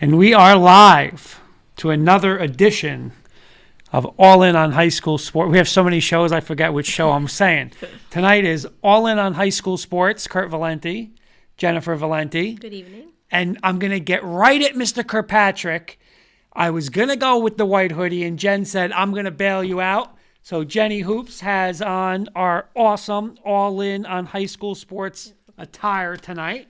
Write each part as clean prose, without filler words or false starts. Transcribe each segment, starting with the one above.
And we are live to another edition of All In on High School Sport. We have so many shows, I forget which show I'm saying. Tonight is All In on High School Sports. Kurt Valenti, Jennifer Valenti. Good evening. And I'm going to get right at Mr. Kirkpatrick. I was going to go with the white hoodie, and Jen said, I'm going to bail you out. So Jenny Hoops has on our awesome All In on High School Sports attire tonight.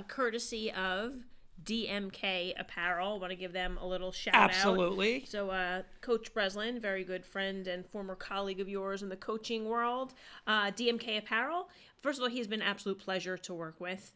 Courtesy of DMK Apparel. I want to give them a little shout Absolutely. out. So Coach Breslin, very good friend and former colleague of yours in the coaching world. DMK Apparel. First of all, he's been an absolute pleasure to work with.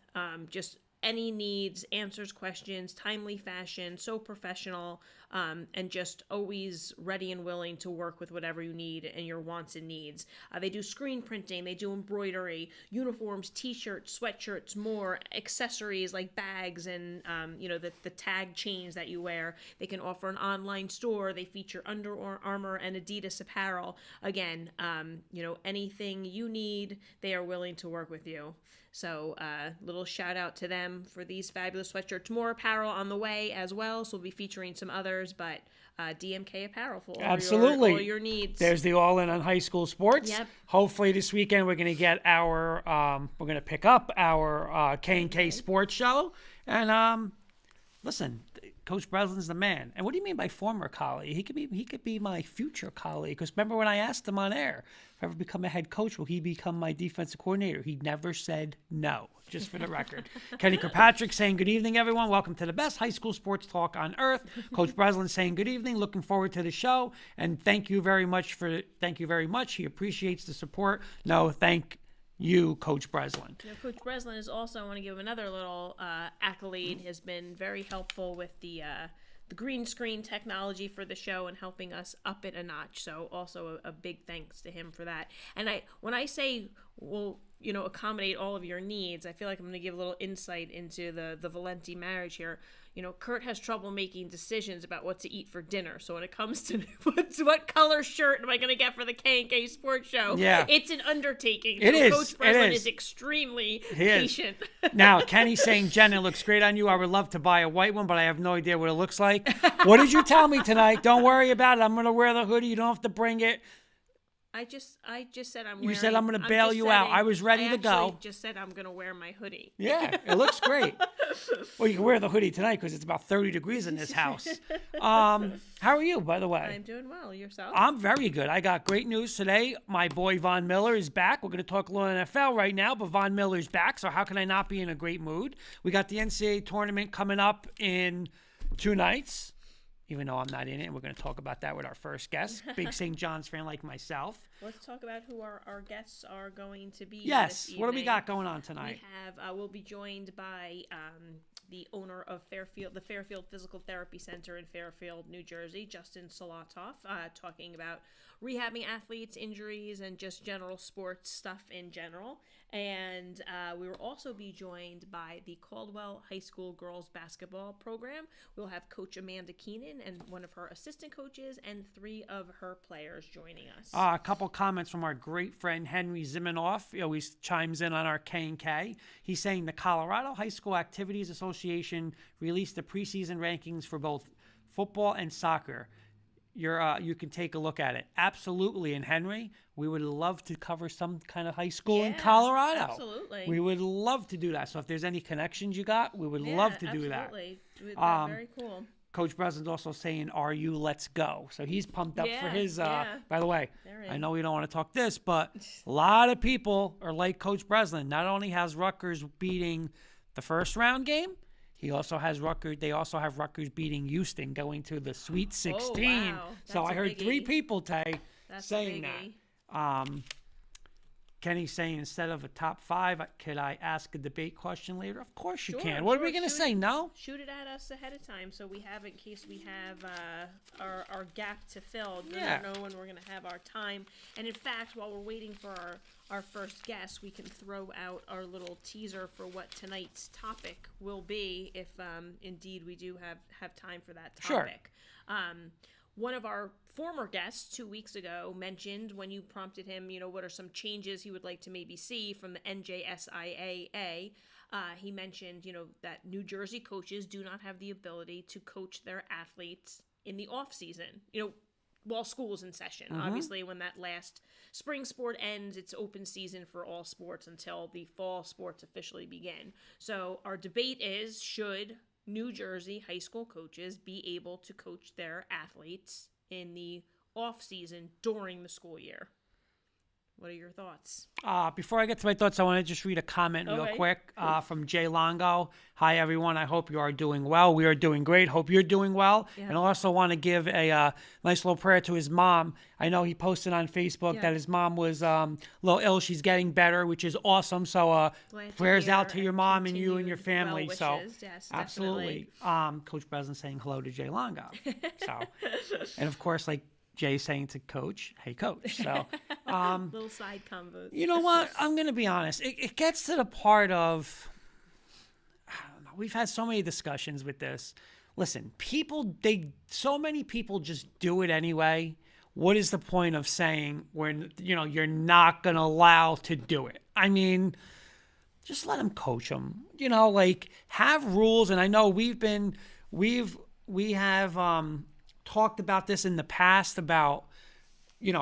Just any needs, answers questions, timely fashion, so professional, and just always ready and willing to work with whatever you need and your wants and needs. They do screen printing, they do embroidery, uniforms, t-shirts, sweatshirts, more accessories like bags and the tag chains that you wear. They can offer an online store. They feature Under Armour and Adidas apparel. Again, anything you need, they are willing to work with you. So little shout out to them for these fabulous sweatshirts. More apparel on the way as well. So we'll be featuring some others, but DMK Apparel for all your needs. There's the All In on High School Sports. Yep. Hopefully this weekend we're going to get we're going to pick up our K&K Sports Show. And listen, Coach Breslin's the man. And what do you mean by former colleague? He could be my future colleague. Because remember when I asked him on air, if I ever become a head coach, will he become my defensive coordinator? He never said no, just for the record. Kenny Kirkpatrick saying good evening, everyone. Welcome to the best high school sports talk on earth. Coach Breslin saying good evening. Looking forward to the show. And thank you very much. He appreciates the support. No, thank you, Coach Breslin. Coach Breslin is also, I want to give him another little accolade, has been very helpful with the green screen technology for the show and helping us up it a notch. So also a big thanks to him for that. And when I say we'll accommodate all of your needs, I feel like I'm going to give a little insight into the Valenti marriage here. Kurt has trouble making decisions about what to eat for dinner. So when it comes to what color shirt am I going to get for the K&K Sports Show, it's an undertaking. Coach Breslin is extremely patient. Now, Kenny's saying, Jen, it looks great on you. I would love to buy a white one, but I have no idea what it looks like. What did you tell me tonight? Don't worry about it. I'm going to wear the hoodie. You don't have to bring it. I just said I'm wearing. You said I'm going to bail you out. I was ready to go. I just said I'm going to wear my hoodie. Yeah, it looks great. Well, you can wear the hoodie tonight because it's about 30 degrees in this house. How are you, by the way? I'm doing well. Yourself? I'm very good. I got great news today. My boy Von Miller is back. We're going to talk a little NFL right now, but Von Miller's back, so how can I not be in a great mood? We got the NCAA tournament coming up in 2 nights. Even though I'm not in it, and we're going to talk about that with our first guest, big St. John's fan like myself. Let's talk about who our guests are going to be. Yes, this evening. What do we got going on tonight? We'll be joined by the owner of the Fairfield Physical Therapy Center in Fairfield, New Jersey, Justin Solotoff, talking about rehabbing athletes, injuries, and just general sports stuff in general. And we will also be joined by the Caldwell High School girls basketball program. We'll have Coach Amanda Keenan and one of her assistant coaches and 3 of her players joining us. A couple comments from our great friend Henry Zimenoff. He always chimes in on our K&K. He's saying the Colorado High School Activities Association released the preseason rankings for both football and soccer. You can take a look at it. Absolutely. And Henry, we would love to cover some kind of high school in Colorado. Absolutely. We would love to do that. So if there's any connections you got, we would love to do that. Absolutely. Very cool. Coach Breslin's also saying, are you, let's go. So he's pumped up for his, by the way, I know we don't want to talk this, but a lot of people are like Coach Breslin. Not only has Rutgers beating the first round game, they also have Rutgers beating Houston, going to the Sweet 16. Oh, wow. So I heard 3 people saying that. Kenny's saying instead of a top 5, could I ask a debate question later? Of course you can. What are we going to say? No? Shoot it at us ahead of time so we have, in case we have our gap to fill. We don't know when we're going to have our time. And in fact, while we're waiting for our first guest, we can throw out our little teaser for what tonight's topic will be if indeed we do have time for that topic. Sure. One of our former guests 2 weeks ago mentioned, when you prompted him, what are some changes he would like to maybe see from the NJSIAA, he mentioned, that New Jersey coaches do not have the ability to coach their athletes in the off season, while school's in session. Obviously, when that last spring sport ends, it's open season for all sports until the fall sports officially begin. So our debate is, should New Jersey high school coaches be able to coach their athletes in the off season during the school year? What are your thoughts? Before I get to my thoughts, I want to just read a comment real quick from Jay Longo. Hi, everyone. I hope you are doing well. We are doing great. Hope you're doing well. Yeah. And I also want to give a nice little prayer to his mom. I know he posted on Facebook that his mom was a little ill. She's getting better, which is awesome. So prayers out to your mom and you and your family. Well wishes. So yes, absolutely. Coach Breslin saying hello to Jay Longo. So, and of course, like Jay saying to Coach, hey, Coach. So, little side combos. You know what? I'm going to be honest. It gets to the part of, I don't know, we've had so many discussions with this. Listen, so many people just do it anyway. What is the point of saying when, you're not going to allow to do it? I mean, just let them coach them, have rules. And I know we have talked about this in the past about,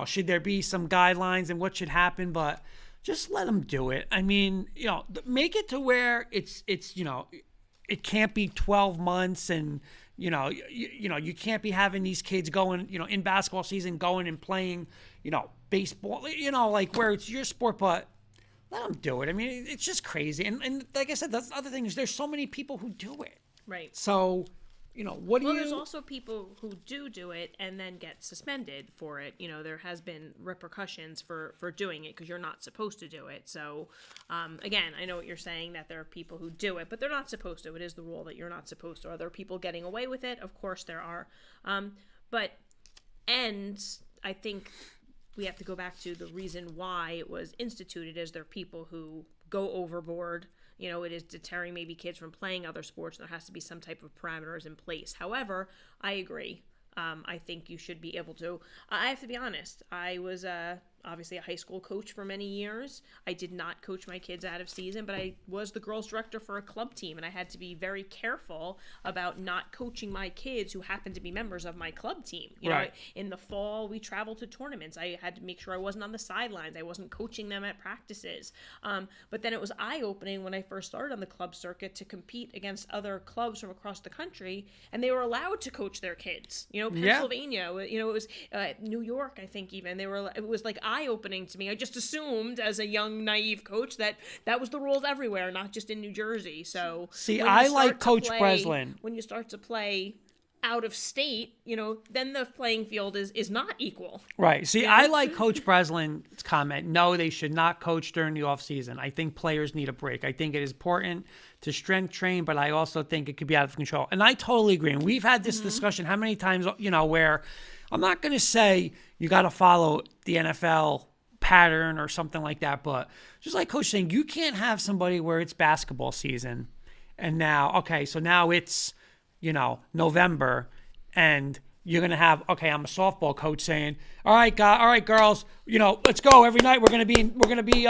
should there be some guidelines and what should happen, but just let them do it. I mean, make it to where it's it can't be 12 months and, you can't be having these kids going, in basketball season, going and playing, baseball, like where it's your sport, but let them do it. I mean, it's just crazy. And like I said, that's the other thing is there's so many people who do it. Right. So, there's also people who do it and then get suspended for it. There has been repercussions for doing it because you're not supposed to do it. So, again, I know what you're saying, that there are people who do it, but they're not supposed to. It is the rule that you're not supposed to. Are there people getting away with it? Of course there are. And I think we have to go back to the reason why it was instituted, is there are people who go overboard. It is deterring maybe kids from playing other sports. There has to be some type of parameters in place. However, I agree. I think you should be able to. I have to be honest. I was obviously a high school coach for many years. I did not coach my kids out of season, but I was the girls director for a club team, and I had to be very careful about not coaching my kids who happened to be members of my club team. You know, in the fall, we traveled to tournaments. I had to make sure I wasn't on the sidelines. I wasn't coaching them at practices. But then it was eye-opening when I first started on the club circuit to compete against other clubs from across the country, and they were allowed to coach their kids. Pennsylvania, it was New York, I think even. It was like eye-opening to me. I just assumed as a young, naive coach that was the rules everywhere, not just in New Jersey. So I like Coach Breslin. When you start to play out of state, then the playing field is not equal. Right. See, I like Coach Breslin's comment. No, they should not coach during the off season. I think players need a break. I think it is important to strength train, but I also think it could be out of control. And I totally agree. And we've had this discussion how many times, where I'm not going to say you got to follow the NFL pattern or something like that, but just like Coach saying, you can't have somebody where it's basketball season and now it's, November, and you're going to have, I'm a softball coach saying, all right, girls, let's go every night. We're going to be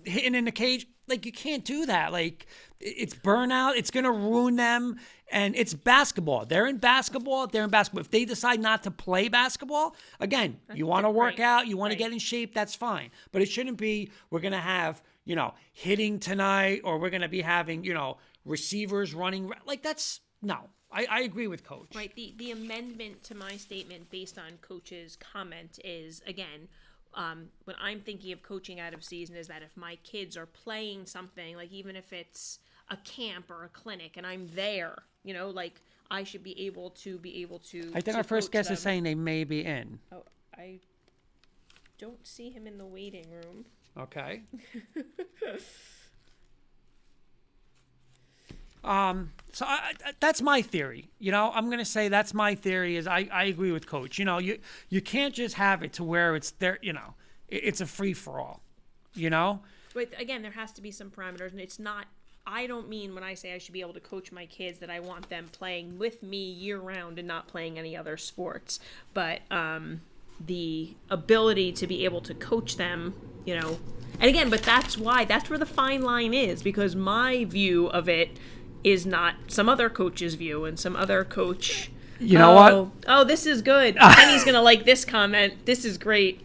hitting in the cage. Like, you can't do that. Like, it's burnout. It's going to ruin them. And it's basketball. They're in basketball. If they decide not to play basketball, again, you want to work out, you want to get in shape, that's fine. But it shouldn't be, we're going to have, hitting tonight, or we're going to be having, receivers running. Like, no. I agree with Coach. Right. The amendment to my statement based on Coach's comment is, again, when I'm thinking of coaching out of season, is that if my kids are playing something, like even if it's a camp or a clinic and I'm there, like I should be able to I think our first guest is saying they may be in. Oh, I don't see him in the waiting room. Okay. So that's my theory. I'm going to say that's my theory is I agree with Coach. You can't just have it to where it's there, it's a free for all, But again, there has to be some parameters, and it's not, I don't mean when I say I should be able to coach my kids that I want them playing with me year round and not playing any other sports. But the ability to be able to coach them, you know. And again, but that's where the fine line is, because my view of it is not some other coach's view, and some other coach. You know what? Oh, this is good. Penny's gonna like this comment. This is great.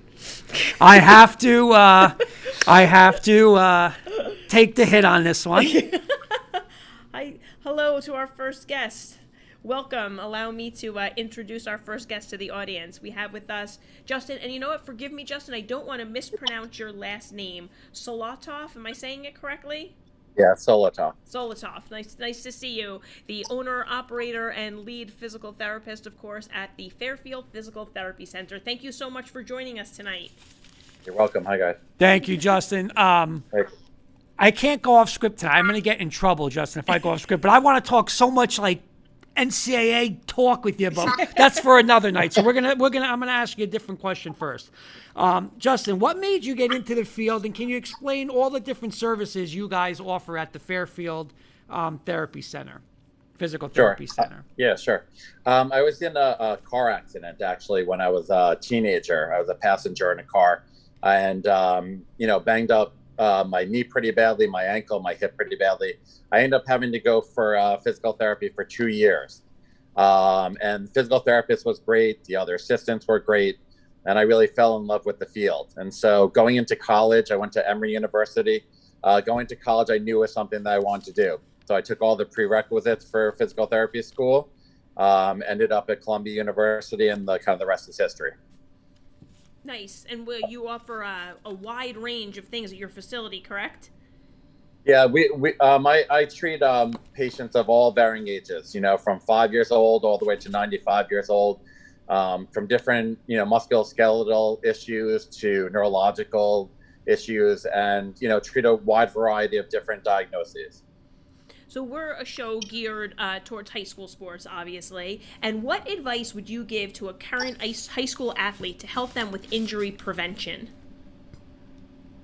I have to take the hit on this one. Hello to our first guest. Welcome. Allow me to introduce our first guest to the audience. We have with us Justin, and you know what? Forgive me, Justin. I don't want to mispronounce your last name. Solotoff. Am I saying it correctly? Yeah, Solotoff. Solotoff. Nice to see you. The owner, operator, and lead physical therapist, of course, at the Fairfield Physical Therapy Center. Thank you so much for joining us tonight. You're welcome. Hi, guys. Thank you, Justin. I can't go off script tonight. I'm going to get in trouble, Justin, if I go off script. But I want to talk so much like NCAA talk with you, but that's for another night. So I'm gonna ask you a different question first. Justin, what made you get into the field, and can you explain all the different services you guys offer at the Fairfield Therapy Center, Physical Therapy Center? Yeah, sure. I was in a car accident actually when I was a teenager. I was a passenger in a car, and banged up my knee pretty badly, my ankle, my hip pretty badly. I ended up having to go for physical therapy for 2 years. And physical therapist was great. The other assistants were great. And I really fell in love with the field. And so going into college, I went to Emory University. Going to college, I knew was something that I wanted to do. So I took all the prerequisites for physical therapy school, ended up at Columbia University, and the rest is history. Nice. And you offer a wide range of things at your facility, correct? Yeah, I treat patients of all varying ages, from 5 years old all the way to 95 years old, from different, musculoskeletal issues to neurological issues, and, treat a wide variety of different diagnoses. So we're a show geared towards high school sports, obviously. And what advice would you give to a current high school athlete to help them with injury prevention?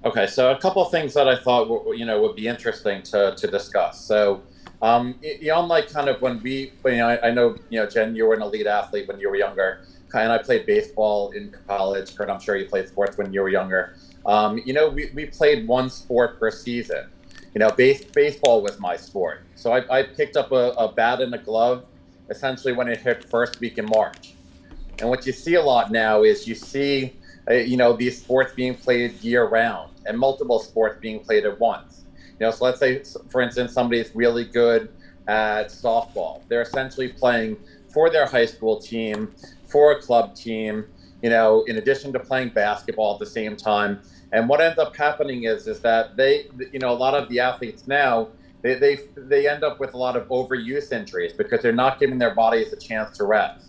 Okay, so a couple of things that I thought would be interesting to discuss. So, unlike kind of when I know Jen, you were an elite athlete when you were younger, and I played baseball in college. Kurt, I'm sure you played sports when you were younger. We played one sport per season. Baseball was my sport, so I picked up a bat and a glove essentially when it hit first week in March. And what you see a lot now is you see these sports being played year round, and multiple sports being played at once. So let's say, for instance, somebody's really good at softball. They're essentially playing for their high school team, for a club team, in addition to playing basketball at the same time. And what ends up happening is that they, a lot of the athletes now, they end up with a lot of overuse injuries because they're not giving their bodies a chance to rest.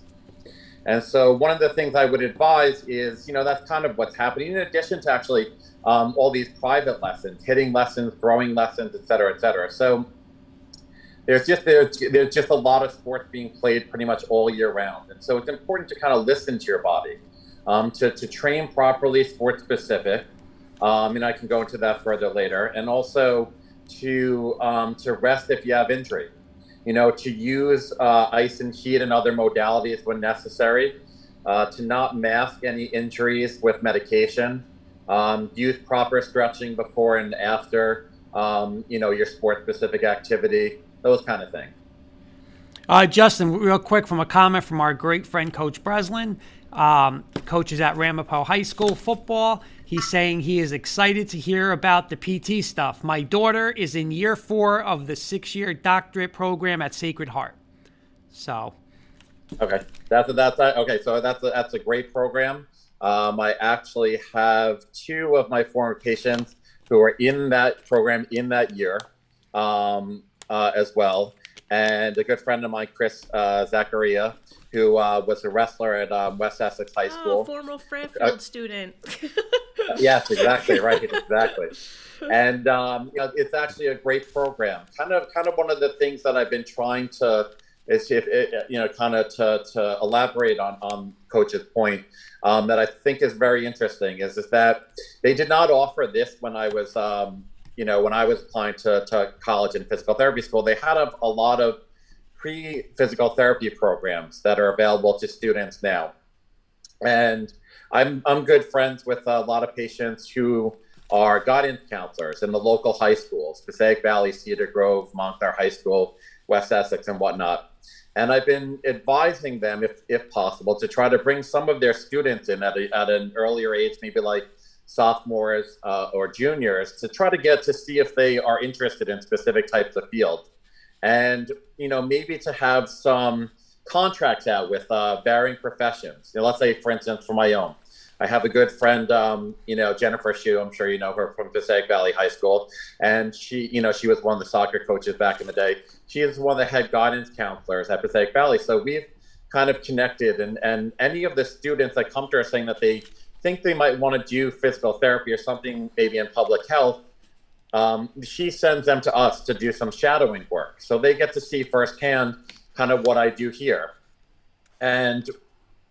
And so one of the things I would advise is, that's kind of what's happening, in addition to actually all these private lessons, hitting lessons, throwing lessons, et cetera, et cetera. So there's just a lot of sports being played pretty much all year round. And so it's important to kind of listen to your body, to train properly, sports specific. And I can go into that further later. And also to rest if you have injury. To use ice and heat and other modalities when necessary, to not mask any injuries with medication, use proper stretching before and after, your sport-specific activity, those kind of things. Justin, real quick, from a comment from our great friend, Coach Breslin, coaches at Ramapo High School football. He's saying he is excited to hear about the PT stuff. My daughter is in year 4 of the 6-year doctorate program at Sacred Heart. So, okay, that's a great program. I actually have 2 of my former patients who are in that program in that year, as well. And a good friend of mine, Chris Zachariah, who was a wrestler at West Essex High School. Oh, former Fairfield student. Yes, exactly, right, exactly. And it's actually a great program. Kind of one of the things that I've been trying to to elaborate on Coach's point, that I think is very interesting is that they did not offer this when I was when I was applying to college and physical therapy school. They had a lot of pre-physical therapy programs that are available to students now. And I'm good friends with a lot of patients who are guidance counselors in the local high schools, Passaic Valley, Cedar Grove, Montclair High School, West Essex, and whatnot. And I've been advising them, if possible, to try to bring some of their students in at an earlier age, maybe like sophomores or juniors, to try to get to see if they are interested in specific types of fields. And, maybe to have some contracts out with varying professions. Let's say, for instance, for my own, I have a good friend, Jennifer Shue. I'm sure you know her from Passaic Valley High School, and she was one of the soccer coaches back in the day. She is one of the head guidance counselors at Passaic Valley. So we've kind of connected, and any of the students that come to her saying that they think they might want to do physical therapy or something, maybe in public health, she sends them to us to do some shadowing work. So they get to see firsthand kind of what I do here. And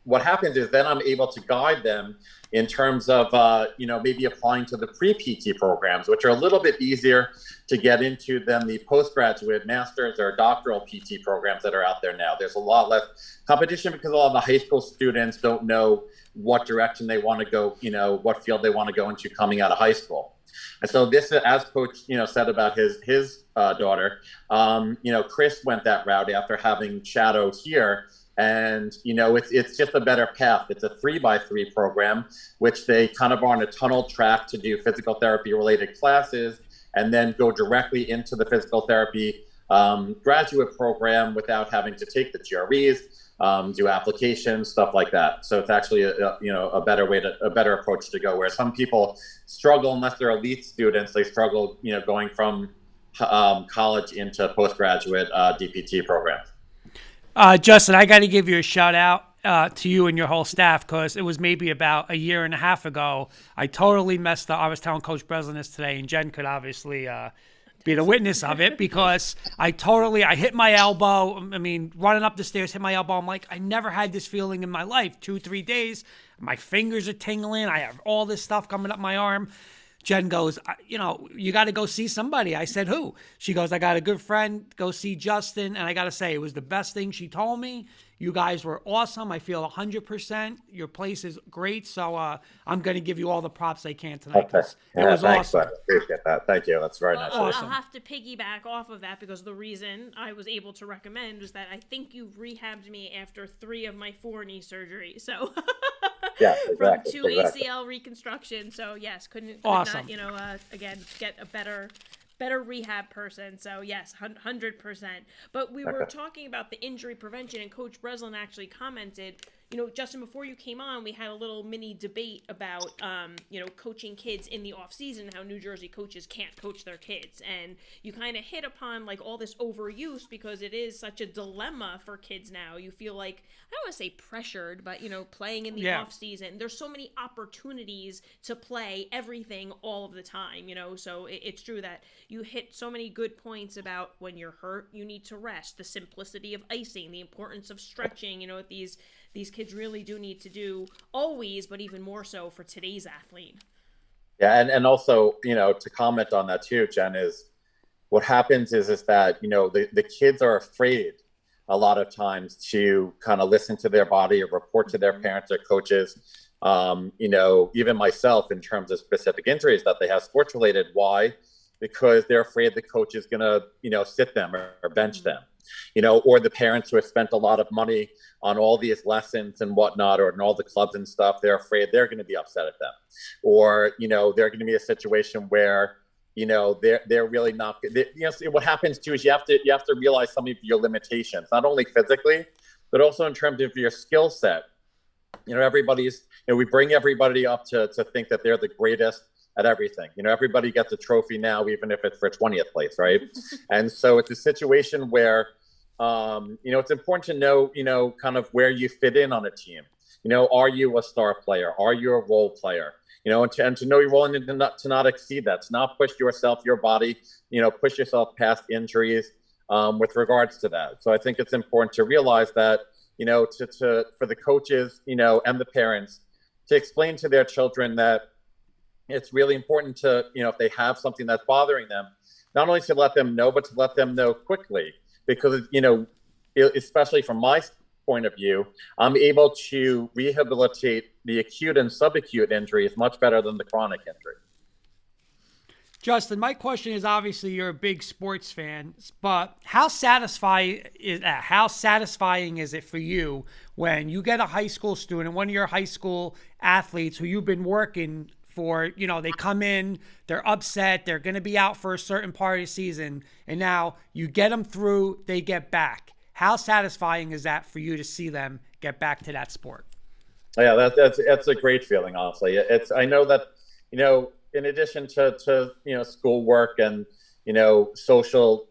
what happens is then I'm able to guide them in terms of, maybe applying to the pre-PT programs, which are a little bit easier to get into than the postgraduate master's or doctoral PT programs that are out there now. There's a lot less competition because a lot of the high school students don't know what direction they want to go, what field they want to go into coming out of high school. And so this, as Coach, said about his daughter, Chris went that route after having shadowed here. And, it's just a better path. It's a 3x3 program, which they kind of are on a tunnel track to do physical therapy related classes and then go directly into the physical therapy graduate program without having to take the GREs, do applications, stuff like that. So it's actually a better approach to go, where some people struggle unless they're elite students. They struggle, going from college into postgraduate DPT programs. Justin, I got to give you a shout out to you and your whole staff, because it was maybe about a year and a half ago. I totally messed up. I was telling Coach Breslin this today, and Jen could obviously be the witness of it, because I hit my elbow. I mean, running up the stairs, hit my elbow. I'm like, I never had this feeling in my life. 2-3 days, my fingers are tingling. I have all this stuff coming up my arm. Jen goes, you got to go see somebody. I said, who? She goes, I got a good friend. Go see Justin. And I got to say, it was the best thing she told me. You guys were awesome. I feel 100%. Your place is great. So I'm going to give you all the props I can tonight. Okay. It was thanks, awesome. Bud. Appreciate that. Thank you. That's very nice. Awesome. I'll have to piggyback off of that, because the reason I was able to recommend was that I think you rehabbed me after 3 of my 4 knee surgeries. So yeah, exactly. From 2 ACL reconstruction. So yes, could awesome. not, again, get a better rehab person. So yes, 100%. But we were talking about the injury prevention, and Coach Breslin actually commented, Justin, before you came on, we had a little mini debate about, coaching kids in the off season, how New Jersey coaches can't coach their kids. And you kind of hit upon like all this overuse, because it is such a dilemma for kids now. You feel like, I don't want to say pressured, but, playing in the off season, there's so many opportunities to play everything all of the time, so it's true that you hit so many good points about when you're hurt, you need to rest, the simplicity of icing, the importance of stretching, these kids really do need to do always, but even more so for today's athlete. Yeah, and also, to comment on that too, Jen, is what happens is that, the kids are afraid a lot of times to kind of listen to their body or report to their parents or coaches. Even myself, in terms of specific injuries that they have sports related. Why? Because they're afraid the coach is going to, sit them or bench them, or the parents who have spent a lot of money on all these lessons and whatnot, or in all the clubs and stuff, they're afraid they're going to be upset at them, or, they're going to be a situation where, they're really not, what happens too is you have to realize some of your limitations, not only physically, but also in terms of your skill set. We bring everybody up to think that they're the greatest at everything. Everybody gets a trophy now, even if it's for 20th place, right? And so it's a situation where, it's important to know, kind of where you fit in on a team. Are you a star player? Are you a role player? And to know your role and to not exceed that, to not push yourself, your body, push yourself past injuries with regards to that. So I think it's important to realize that, for the coaches, and the parents to explain to their children that it's really important to, if they have something that's bothering them, not only to let them know, but to let them know quickly, because, especially from my point of view, I'm able to rehabilitate the acute and subacute injuries much better than the chronic injury. Justin, my question is, obviously you're a big sports fan, but how satisfying is it for you when you get a high school student, one of your high school athletes who you've been working for, they come in, they're upset, they're going to be out for a certain part of the season, and now you get them through, they get back. How satisfying is that for you to see them get back to that sport? Yeah, that's a great feeling, honestly. I know that, in addition to schoolwork and social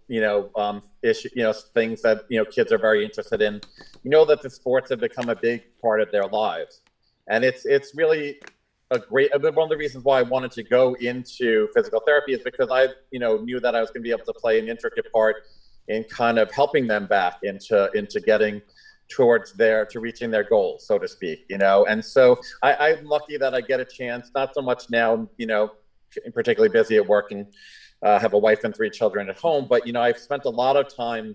issue, things that kids are very interested in, that the sports have become a big part of their lives, and it's really one of the reasons why I wanted to go into physical therapy is because I knew that I was going to be able to play an intricate part in kind of helping them back into getting towards to reaching their goals, so to speak, and so I'm lucky that I get a chance, not so much now, particularly busy at work and have a wife and 3 children at home, but I've spent a lot of time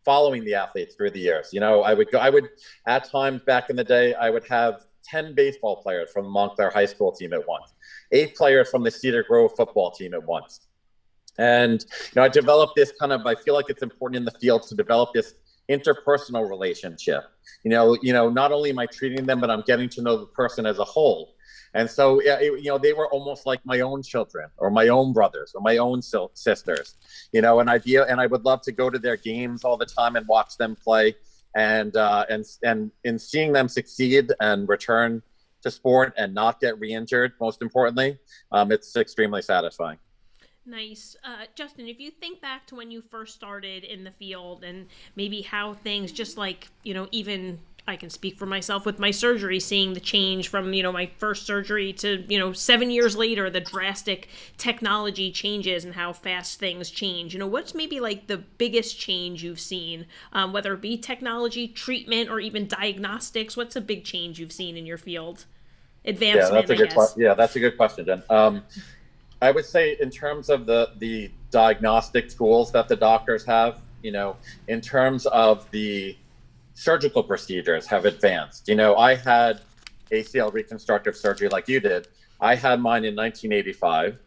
following the athletes through the years. I would at times back in the day, I would have 10 baseball players from amongst our high school team at once, 8 players from the Cedar Grove football team at once. And, I developed this I feel like it's important in the field to develop this interpersonal relationship. Not only am I treating them, but I'm getting to know the person as a whole. And so, they were almost like my own children or my own brothers or my own sisters, and I would love to go to their games all the time and watch them play and in seeing them succeed and return to sport and not get re-injured, most importantly, it's extremely satisfying. Nice. Justin, if you think back to when you first started in the field and maybe how things just like, even I can speak for myself with my surgery, seeing the change from, my first surgery to, 7 years later, the drastic technology changes and how fast things change. What's maybe like the biggest change you've seen, whether it be technology, treatment, or even diagnostics? What's a big change you've seen in your field? Advancement, that's a good question, Jen. I would say in terms of the diagnostic tools that the doctors have, in terms of the surgical procedures have advanced. I had ACL reconstructive surgery like you did. I had mine in 1985.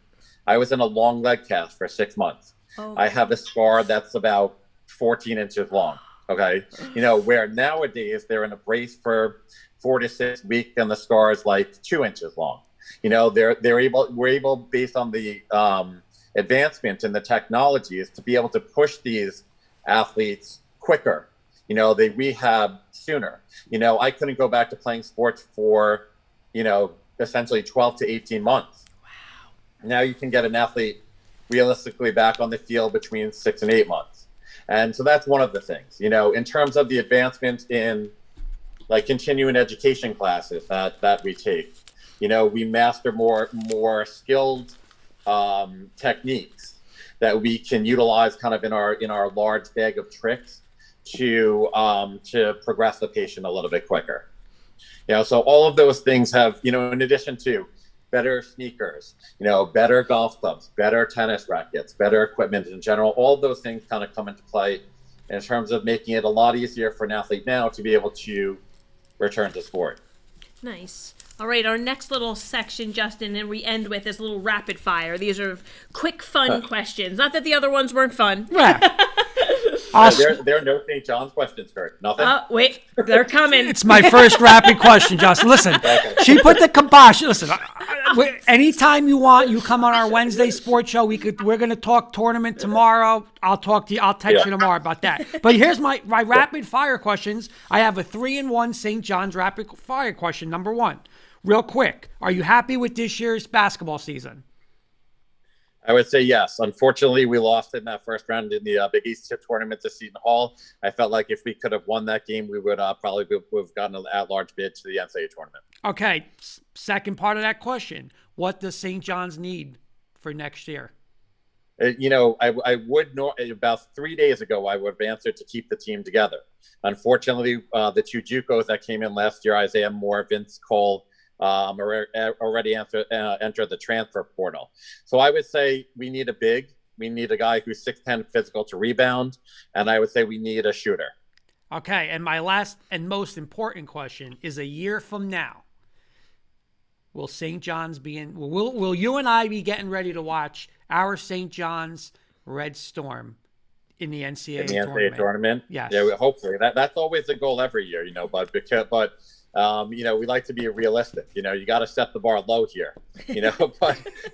I was in a long leg cast for 6 months. Oh. I have a scar that's about 14 inches long. Okay. Where nowadays they're in a brace for 4 to 6 weeks and the scar is like 2 inches long. We're able, based on the advancement in the technologies, to be able to push these athletes quicker. They rehab sooner. I couldn't go back to playing sports for, essentially 12 to 18 months. Wow. Now you can get an athlete realistically back on the field between 6 and 8 months. And so that's one of the things, in terms of the advancement in like continuing education classes that we take. We master more skilled techniques that we can utilize kind of in our large bag of tricks to progress the patient a little bit quicker. So all of those things have, in addition to better sneakers, better golf clubs, better tennis rackets, better equipment in general, all of those things kind of come into play in terms of making it a lot easier for an athlete now to be able to return to sport. Nice. All right, our next little section, Justin, and we end with is a little rapid fire. These are quick, fun questions. Not that the other ones weren't fun. Right. There are no St. John's questions, Kurt. Nothing? Wait, they're coming. It's my first rapid question, Justin. Listen, she put the kibosh. Listen, anytime you want, you come on our Wednesday sports show. We're going to talk tournament tomorrow. I'll talk to you. I'll text you tomorrow about that. But here's my rapid fire questions. I have a 3-in-1 St. John's rapid fire question. Number 1. Real quick, are you happy with this year's basketball season? I would say yes. Unfortunately, we lost in that first round in the Big East tournament to Seton Hall. I felt like if we could have won that game, we would probably have gotten an at-large bid to the NCAA tournament. Okay, second part of that question. What does St. John's need for next year? I would know about 3 days ago, I would have answered to keep the team together. Unfortunately, the 2 JUCOs that came in last year, Isaiah Moore, Vince Cole, already entered the transfer portal. So I would say we need a big. We need a guy who's 6'10", physical to rebound, and I would say we need a shooter. Okay, and my last and most important question is: a year from now, will St. John's be in? Will you and I be getting ready to watch our St. John's Red Storm in the NCAA in the NCAA tournament? tournament? Yes. Yeah, hopefully. That's always the goal every year, but we like to be realistic. You got to set the bar low here,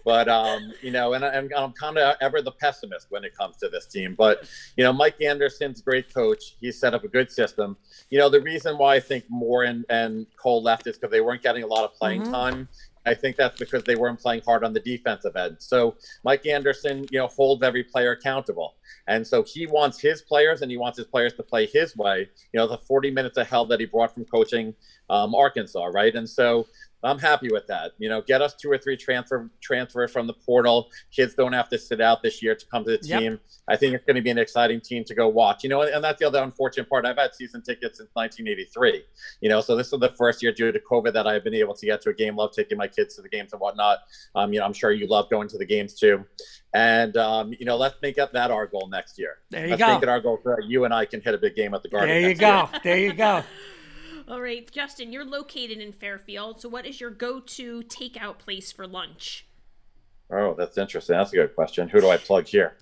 but and I'm kind of ever the pessimist when it comes to this team. But, Mike Anderson's a great coach. He set up a good system. The reason why I think Moore and Cole left is because they weren't getting a lot of playing time. I think that's because they weren't playing hard on the defensive end. So Mike Anderson, holds every player accountable. And so he wants his players, and he wants his players to play his way, the 40 minutes of hell that he brought from coaching Arkansas, right? And so I'm happy with that. Get us 2 or 3 transfers from the portal. Kids don't have to sit out this year to come to the team. Yep. I think it's going to be an exciting team to go watch. And that's the other unfortunate part. I've had season tickets since 1983. So this is the first year due to COVID that I've been able to get to a game. Love taking my kids to the games and whatnot. I'm sure you love going to the games too. And let's make that our goal next year. There you let's go. Make it our goal so you and I can hit a big game at the Garden. There you go. There you go. All right, Justin, you're located in Fairfield, so what is your go-to takeout place for lunch? Oh, that's interesting. That's a good question. Who do I plug here?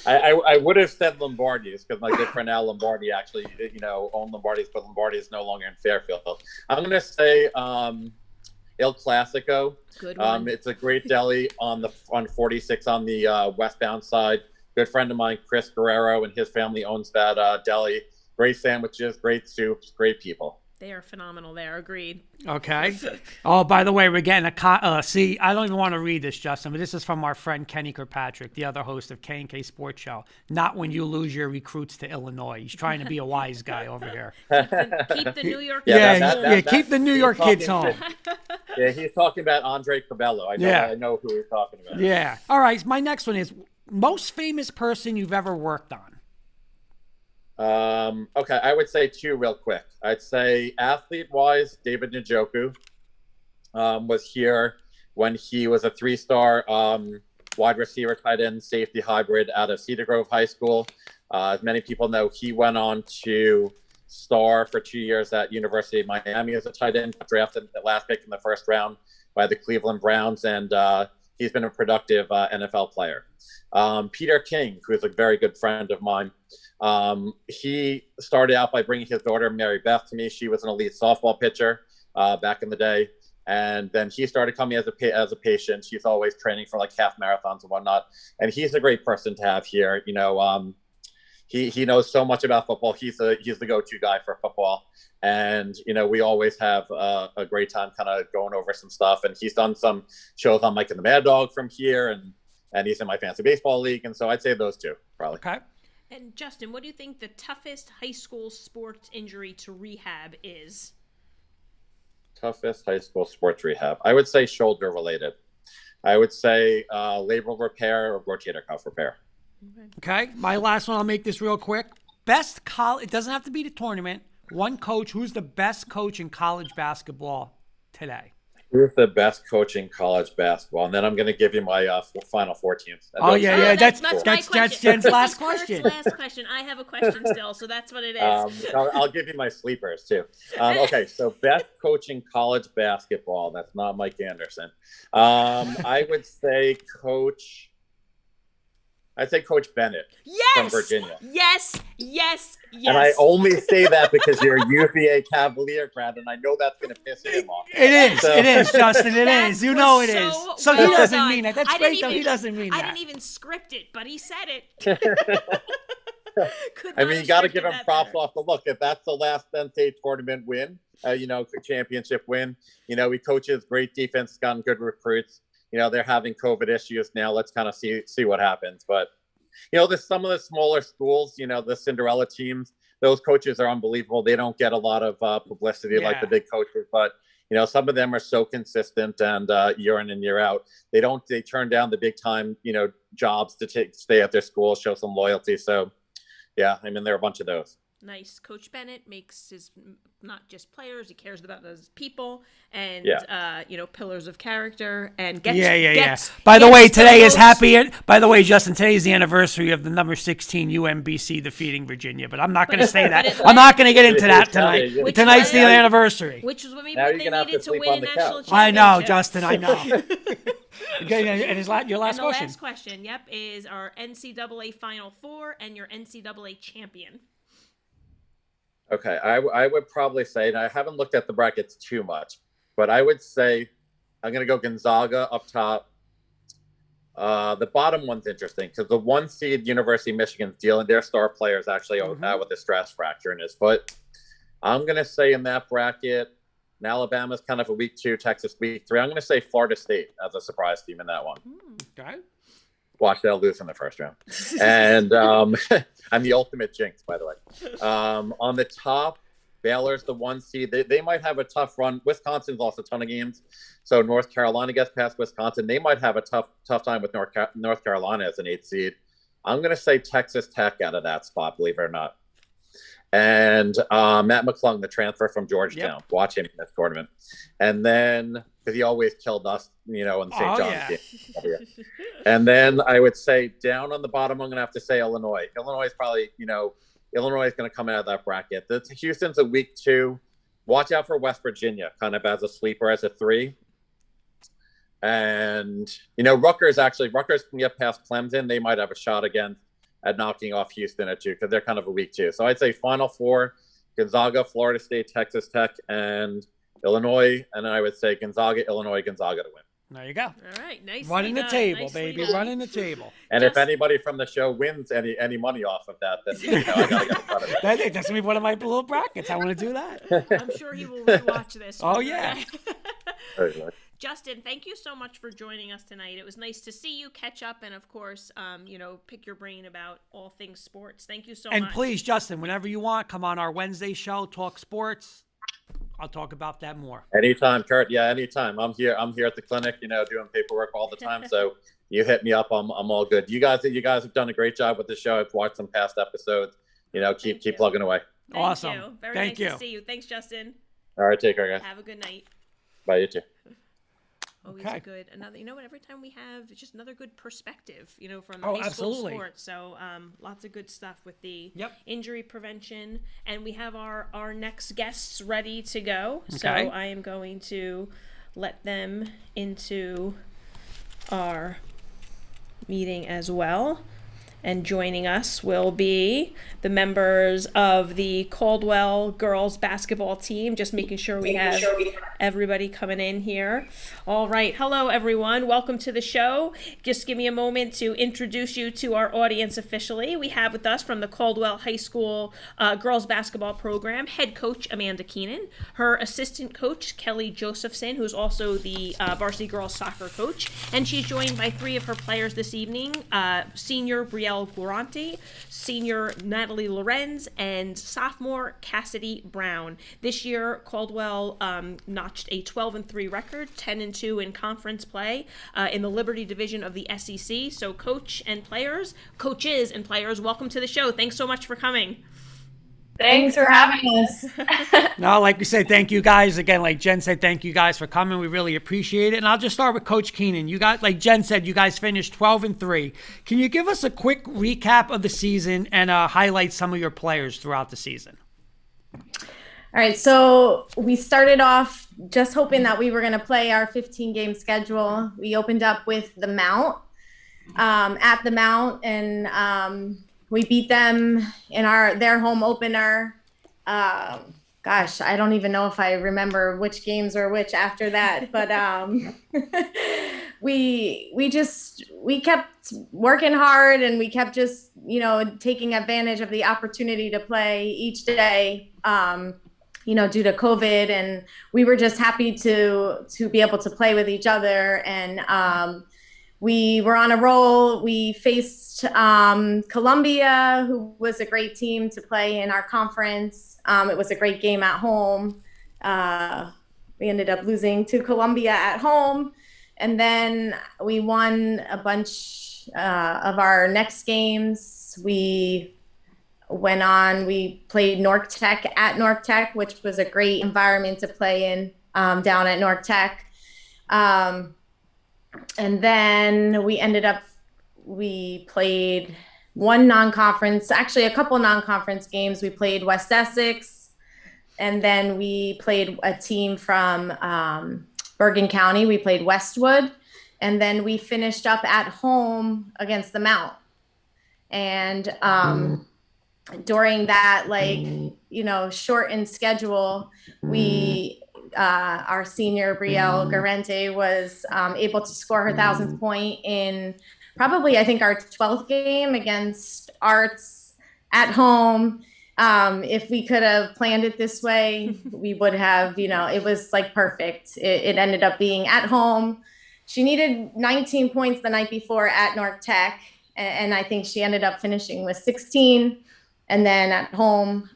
I would have said Lombardi's because my good friend Al Lombardi actually, owned Lombardi's, but Lombardi is no longer in Fairfield. I'm going to say Il Classico. Good one. It's a great deli on 46 on the westbound side. Good friend of mine, Chris Guerrero, and his family owns that deli. Great sandwiches, great soups, great people. They are phenomenal there. Agreed. Okay. Oh, by the way, we're getting see, I don't even want to read this, Justin, but this is from our friend Kenny Kirkpatrick, the other host of K&K Sports Show. Not when you lose your recruits to Illinois. He's trying to be a wise guy over here. Keep the New York kids home. Keep the New York kids home. Yeah, he's talking about Andre Cabello. I know who he's talking about. Yeah. All right. My next one is most famous person you've ever worked on. Okay, I would say 2 real quick. I'd say athlete-wise, David Njoku was here when he was a 3-star wide receiver, tight end, safety hybrid out of Cedar Grove High School. As many people know, he went on to star for 2 years at University of Miami as a tight end, drafted the last pick in the first round by the Cleveland Browns, and he's been a productive NFL player. Peter King, who is a very good friend of mine, he started out by bringing his daughter, Mary Beth, to me. She was an elite softball pitcher back in the day. And then he started coming as a patient. He's always training for like half marathons and whatnot. And he's a great person to have here. He knows so much about football. He's the go-to guy for football. And, we always have a great time kind of going over some stuff. And he's done some shows on Mike and the Mad Dog from here. And he's in my fantasy baseball league. And so I'd say those 2, probably. Okay. And Justin, what do you think the toughest high school sports injury to rehab is? Toughest high school sports rehab. I would say shoulder related. I would say labral repair or rotator cuff repair. Okay. My last one, I'll make this real quick. Best college, it doesn't have to be the tournament. One coach, who's the best coach in college basketball today? Who's the best coach in college basketball? And then I'm going to give you my Final Four teams. That's Jen's last question. Last question. I have a question still, so that's what it is. I'll give you my sleepers too. Okay, so best coach in college basketball. That's not Mike Anderson. I would say Coach Bennett from Virginia. Yes. And I only say that because you're a UVA Cavalier grad, and I know that's going to piss him off. It is, Justin. It is. You know it is. So he doesn't done. mean that. That's great, though. He doesn't mean that. I didn't even script it, but he said it. I mean, you got to give him props off the look. If that's the last NCAA tournament win, championship win, he coaches great defense, gotten good recruits. They're having COVID issues now. Let's kind of see what happens. But, there's some of the smaller schools, the Cinderella teams, those coaches are unbelievable. They don't get a lot of publicity like the big coaches, but, some of them are so consistent and year in and year out. They turn down the big time, jobs to stay at their school, show some loyalty. So, yeah, I mean, there are a bunch of those. Nice. Coach Bennett makes his not just players; he cares about his people and pillars of character and gets. By the way, today is happy. By the way, Justin, today is the anniversary of the number 16 UMBC defeating Virginia. But I'm not going to say that. I'm not going to get into that tonight. Tonight's the anniversary, which is what maybe now they needed to win a national championship. I know, Justin. I know. Okay, and your last question. The last question, is our NCAA Final Four and your NCAA champion. Okay, I would probably say, and I haven't looked at the brackets too much, but I would say I'm going to go Gonzaga up top. The bottom one's interesting because the 1 seed University of Michigan's dealing their star players actually out with a stress fracture in his foot. I'm going to say in that bracket, and Alabama's kind of a week 2, Texas week 3. I'm going to say Florida State as a surprise team in that one. Okay. Watch, they'll lose in the first round. And I'm the ultimate jinx, by the way. On the top, Baylor's the 1 seed. They might have a tough run. Wisconsin's lost a ton of games. So North Carolina gets past Wisconsin. They might have a tough time with North Carolina as an 8th seed. I'm going to say Texas Tech out of that spot, believe it or not. And Matt McClung, the transfer from Georgetown. Yep. Watch him in this tournament. And then, because he always killed us, in the St. John's game. And then I would say down on the bottom, I'm going to have to say Illinois. Illinois is probably, Illinois is going to come out of that bracket. Houston's a week 2. Watch out for West Virginia, kind of as a sleeper, as a 3. And, Rutgers can get past Clemson. They might have a shot again at knocking off Houston at 2 because they're kind of a week 2. So I'd say Final Four, Gonzaga, Florida State, Texas Tech, and Illinois. And then I would say Gonzaga, Illinois, Gonzaga to win. There you go. All right, nice. Running the table, baby. Running the table. And if anybody from the show wins any money off of that, then I gotta get a cut of it. That's going to be one of my little brackets. I want to do that. I'm sure he will rewatch this. Oh, yeah. Justin, thank you so much for joining us tonight. It was nice to see you, catch up, and of course, pick your brain about all things sports. Thank you so much. And please, Justin, whenever you want, come on our Wednesday show, talk sports. I'll talk about that more. Anytime, Kurt. Yeah, anytime. I'm here at the clinic, doing paperwork all the time. So you hit me up. I'm all good. You guys have done a great job with the show. I've watched some past episodes. Keep plugging away. Awesome. Thank you. Very nice to see you. Thanks, Justin. All right, take care, guys. Have a good night. Bye, you too. Always good. Every time we have just another good perspective, from high school sports. So lots of good stuff with the injury prevention. And we have our next guests ready to go. Okay. So I am going to let them into our meeting as well. And joining us will be the members of the Caldwell girls basketball team. Just making sure we have everybody coming in here. All right. Hello, everyone. Welcome to the show. Just give me a moment to introduce you to our audience officially. We have with us from the Caldwell High School girls basketball program, head coach Amanda Keenan, her assistant coach, Kelli Josephsen, who's also the varsity girls soccer coach. And she's joined by 3 of her players this evening, senior Brielle Guarante, senior Natalie Lorenz, and sophomore Cassidy Brown. This year, Caldwell notched a 12-3 record, 10-2 in conference play in the Liberty Division of the SEC. So coaches and players, welcome to the show. Thanks so much for coming. Thanks for having us. No, like we said, thank you guys. Again, like Jen said, thank you guys for coming. We really appreciate it. And I'll just start with Coach Keenan. You guys, like Jen said, you guys finished 12-3. Can you give us a quick recap of the season and highlight some of your players throughout the season? All right, so we started off just hoping that we were going to play our 15-game schedule. We opened up with the Mount, at the Mount, and we beat them in their home opener. Gosh, I don't even know if I remember which games were which after that, but we kept working hard, and we kept just taking advantage of the opportunity to play each day. Due to COVID, and we were just happy to be able to play with each other. And we were on a roll. We faced Columbia, who was a great team to play in our conference. It was a great game at home. We ended up losing to Columbia at home. And then we won a bunch of our next games. We went on. We played North Tech at North Tech, which was a great environment to play in down at North Tech. And then we played one non-conference, actually a couple non-conference games. We played West Essex, and then we played a team from Bergen County. We played Westwood, and then we finished up at home against the Mount. And during that, shortened schedule, our senior Brielle Guarante was able to score her 1,000th point in probably, I think, our 12th game against Arts at home. If we could have planned it this way, we would have, it was like perfect. It ended up being at home. She needed 19 points the night before at North Tech, and I think she ended up finishing with 16. And then at home,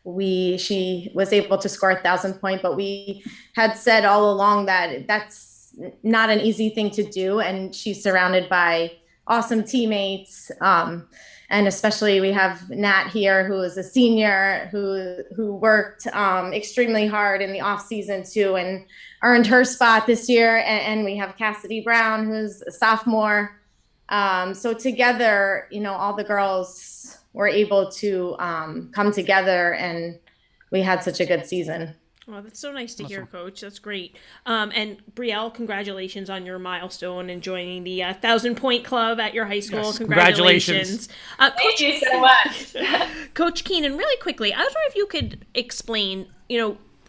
she was able to score 1,000 point, but we had said all along that that's not an easy thing to do. And she's surrounded by awesome teammates. And especially we have Nat here, who is a senior, who worked extremely hard in the off season too, and earned her spot this year. And we have Cassidy Brown, who's a sophomore. So together, all the girls were able to come together, and we had such a good season. Oh, that's so nice to hear, Coach. That's great. And Brielle, congratulations on your milestone and joining the 1,000-point club at your high school. Yes, Congratulations. Thank you so much. Coach Keenan, really quickly, I was wondering if you could explain,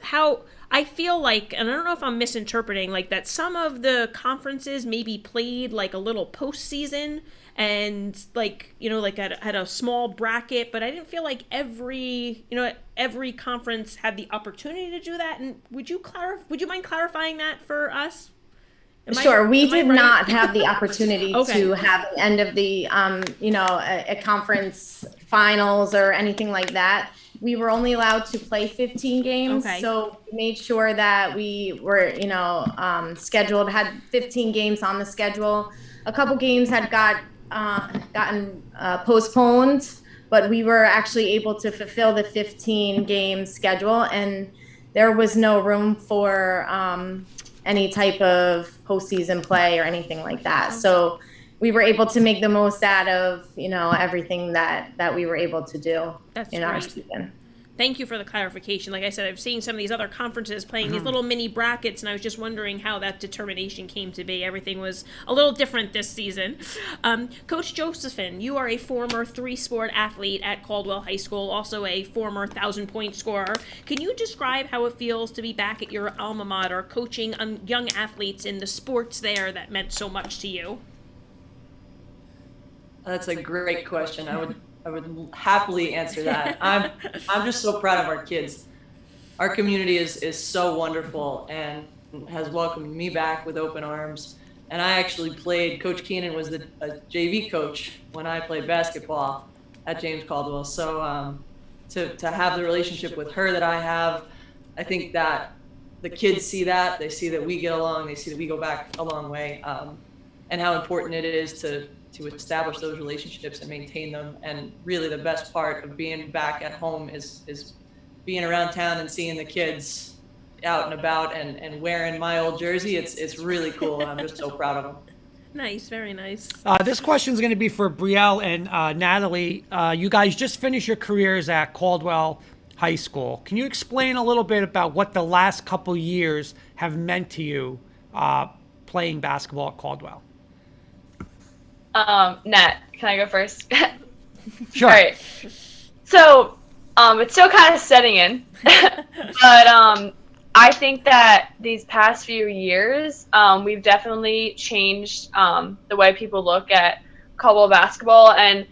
how I feel like, and I don't know if I'm misinterpreting, like that some of the conferences maybe played like a little postseason and had a small bracket, but I didn't feel like every conference had the opportunity to do that. And would you mind clarifying that for us? Sure. We did right? not have the opportunity Okay. to have the end of the, a conference finals or anything like that. We were only allowed to play 15 games. Okay. So we made sure that we were, scheduled, had 15 games on the schedule. A couple games had gotten postponed, but we were actually able to fulfill the 15 game schedule, and there was no room for any type of postseason play or anything like that. So we were able to make the most out of, everything that we were able to do. That's in our great. season. Thank you for the clarification. Like I said, I've seen some of these other conferences playing these little mini brackets, and I was just wondering how that determination came to be. Everything was a little different this season. Coach Josephsen, you are a former 3-sport athlete at Caldwell High School, also a former 1,000-point scorer. Can you describe how it feels to be back at your alma mater, coaching young athletes in the sports there that meant so much to you? That's a great question. I would happily answer that. I'm just so proud of our kids. Our community is so wonderful and has welcomed me back with open arms. And I actually played, Coach Keenan was a JV coach when I played basketball at James Caldwell. So to have the relationship with her that I have, I think that the kids see that. They see that we get along. They see that we go back a long way, and how important it is to establish those relationships and maintain them. And really the best part of being back at home is being around town and seeing the kids out and about and wearing my old jersey. It's really cool. And I'm just so proud of them. Nice, very nice. This question is going to be for Brielle and Natalie. You guys just finished your careers at Caldwell High School. Can you explain a little bit about what the last couple years have meant to you playing basketball at Caldwell? Nat, can I go first? Sure. All right. So, it's still kind of setting in, but I think that these past few years, we've definitely changed the way people look at Caldwell basketball. And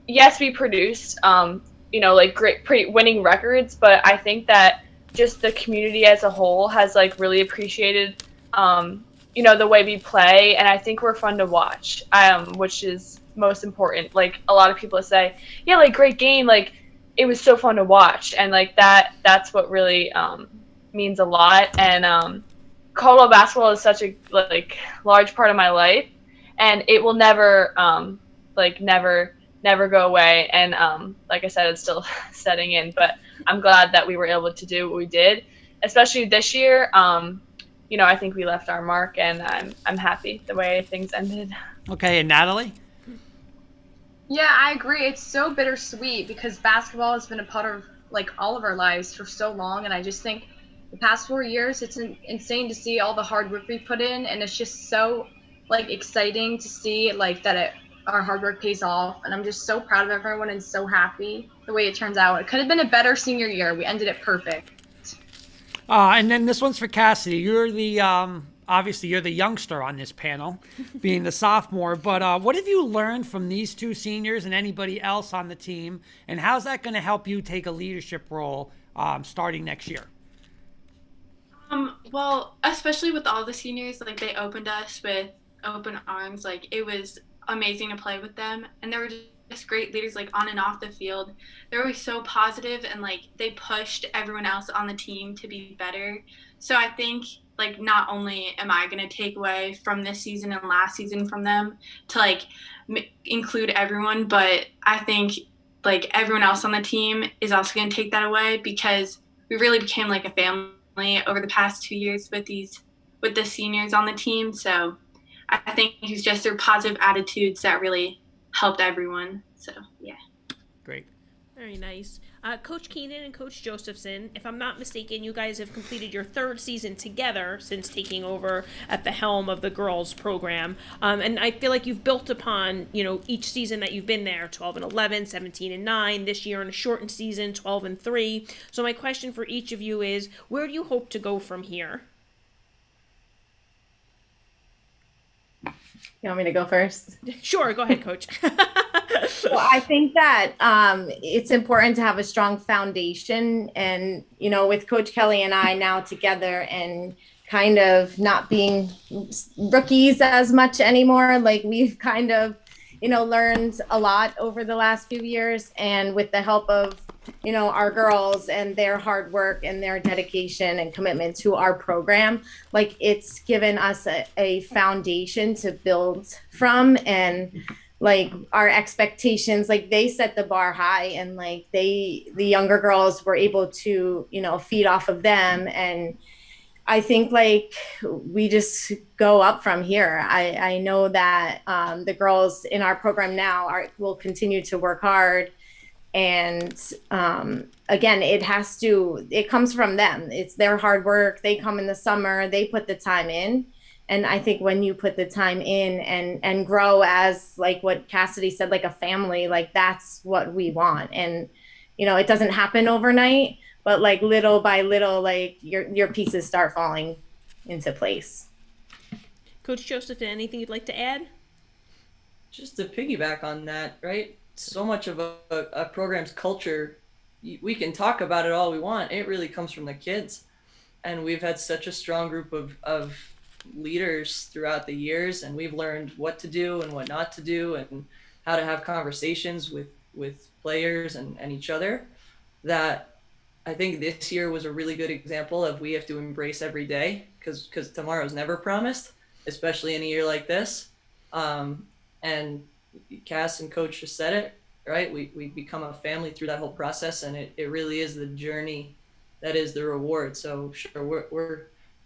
yes, we produced, great, pretty winning records, but I think that just the community as a whole has really appreciated the way we play, and I think we're fun to watch, which is most important. Like, a lot of people say, yeah, great game, it was so fun to watch, and that's what really means a lot. And Caldwell basketball is such a large part of my life, and it will never never go away. And like I said, it's still setting in, but I'm glad that we were able to do what we did, especially this year. I think we left our mark, and I'm happy the way things ended. Okay, and Natalie? Yeah, I agree. It's so bittersweet because basketball has been a part of like all of our lives for so long, and I just think the past 4 years it's insane to see all the hard work we put in, and it's just so like exciting to see like that our hard work pays off, and I'm just so proud of everyone and so happy the way it turns out. It could have been a better senior year. We ended it perfect. And then this one's for Cassidy. You're the obviously you're the youngster on this panel, being the sophomore. But what have you learned from these two seniors and anybody else on the team, and how's that going to help you take a leadership role starting next year? Well, especially with all the seniors, like they opened us with open arms. Like it was amazing to play with them, and they were just great leaders, like on and off the field. They're always so positive, and like they pushed everyone else on the team to be better. So I think like not only am I going to take away from this season and last season from them to like include everyone, but I think like everyone else on the team is also going to take that away, because we really became like a family over the past 2 years with the seniors on the team. So I think it's just their positive attitudes that really helped everyone. So, yeah. Great. Very nice. Coach Keenan and Coach Josephsen, if I'm not mistaken, you guys have completed your third season together since taking over at the helm of the girls program. And I feel like you've built upon, each season that you've been there, 12-11, 17-9, this year in a shortened season, 12-3. So my question for each of you is, where do you hope to go from here? You want me to go first? Sure, go ahead, Coach. Well, I think that it's important to have a strong foundation, and with Coach Kelli and I now together and kind of not being rookies as much anymore, like we've kind of learned a lot over the last few years, and with the help of our girls and their hard work and their dedication and commitment to our program, like it's given us a foundation to build from. And like our expectations, like they set the bar high, and like the younger girls were able to feed off of them. And I think like we just go up from here. I know that the girls in our program now will continue to work hard. And again, it comes from them. It's their hard work. They come in the summer, they put the time in. And I think when you put the time in and grow as like what Cassidy said, like a family, like that's what we want. And, it doesn't happen overnight, but like little by little, like your pieces start falling into place. Coach Joseph, anything you'd like to add? Just to piggyback on that, right? So much of a program's culture, we can talk about it all we want. It really comes from the kids. And we've had such a strong group of leaders throughout the years, and we've learned what to do and what not to do, and how to have conversations with players and each other, that I think this year was a really good example of we have to embrace every day, because tomorrow's never promised, especially in a year like this. And Cass and Coach just said it, right? We become a family through that whole process, and it really is the journey that is the reward. So sure,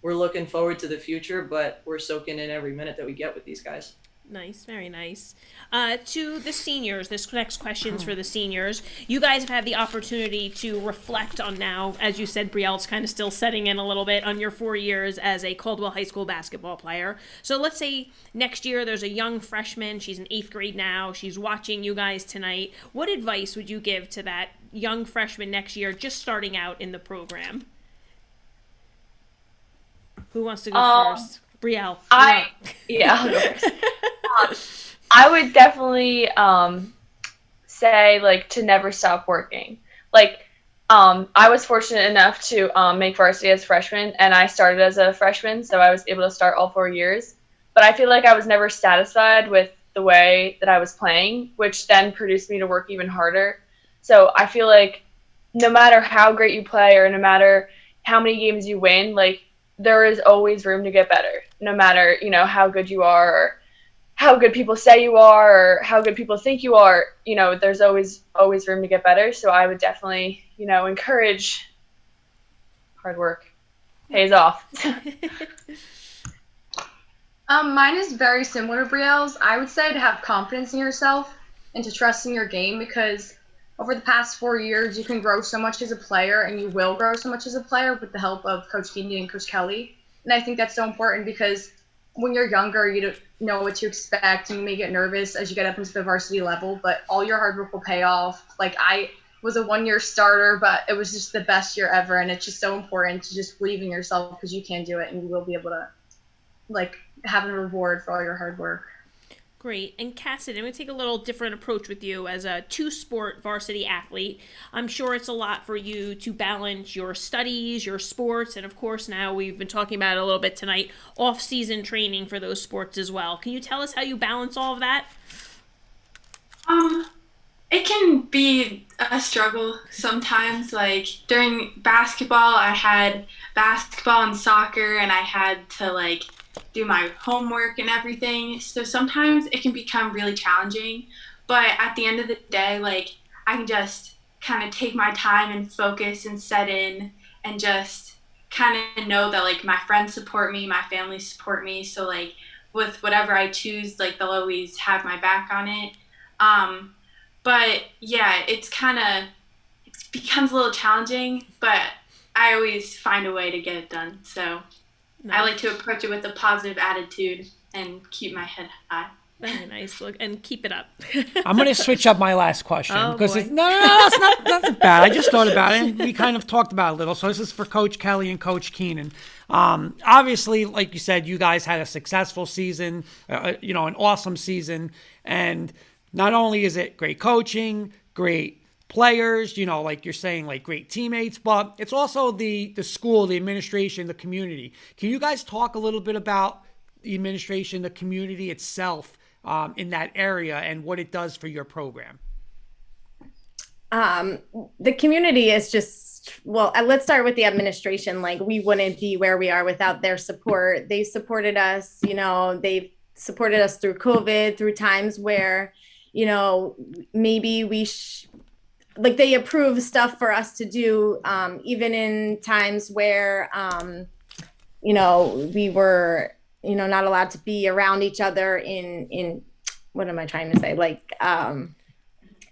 we're looking forward to the future, but we're soaking in every minute that we get with these guys. Nice, very nice. To the seniors, this next question's for the seniors. You guys have had the opportunity to reflect on now, as you said, Brielle's kind of still setting in a little bit on your 4 years as a Caldwell High School basketball player. So let's say next year there's a young freshman, she's in 8th grade now, she's watching you guys tonight. What advice would you give to that young freshman next year just starting out in the program? Who wants to go first? Brielle. I'll go first. I would definitely say like to never stop working. Like I was fortunate enough to make varsity as a freshman, and I started as a freshman, so I was able to start all 4 years. But I feel like I was never satisfied with the way that I was playing, which then produced me to work even harder. So I feel like no matter how great you play or no matter how many games you win, like there is always room to get better, no matter, how good you are or how good people say you are or how good people think you are, there's always room to get better. So I would definitely, encourage hard work. Pays off. Mine is very similar to Brielle's. I would say to have confidence in yourself and to trust in your game, because over the past 4 years, you can grow so much as a player, and you will grow so much as a player with the help of Coach Keenan and Coach Kelli. And I think that's so important, because when you're younger, you don't know what to expect, and you may get nervous as you get up into the varsity level, but all your hard work will pay off. Like, I was a 1-year starter, but it was just the best year ever, and it's just so important to just believe in yourself, because you can do it, and you will be able to, have a reward for all your hard work. Great. And Cassidy, I'm going to take a little different approach with you as a two-sport varsity athlete. I'm sure it's a lot for you to balance your studies, your sports, and of course now we've been talking about it a little bit tonight, off-season training for those sports as well. Can you tell us how you balance all of that? It can be a struggle sometimes. Like during basketball, I had basketball and soccer, and I had to do my homework and everything. So sometimes it can become really challenging. But at the end of the day, I can just kind of take my time and focus and set in and just kind of know that my friends support me, my family support me. So with whatever I choose, they'll always have my back on it. But yeah, it becomes a little challenging, but I always find a way to get it done. So nice. I like to approach it with a positive attitude and keep my head high. Very nice. Look, and keep it up. I'm going to switch up my last question because boy. No, it's not bad. I just thought about it, and we kind of talked about it a little. So this is for Coach Kelli and Coach Keenan. Obviously, like you said, you guys had a successful season, an awesome season, and not only is it great coaching, great players, like you're saying, great teammates, but it's also the school, the administration, the community. Can you guys talk a little bit about the administration, the community itself in that area and what it does for your program? The community is just, let's start with the administration. We wouldn't be where we are without their support. They supported us, they've supported us through COVID, through times where, maybe they approve stuff for us to do, even in times where, we were, not allowed to be around each other in what am I trying to say?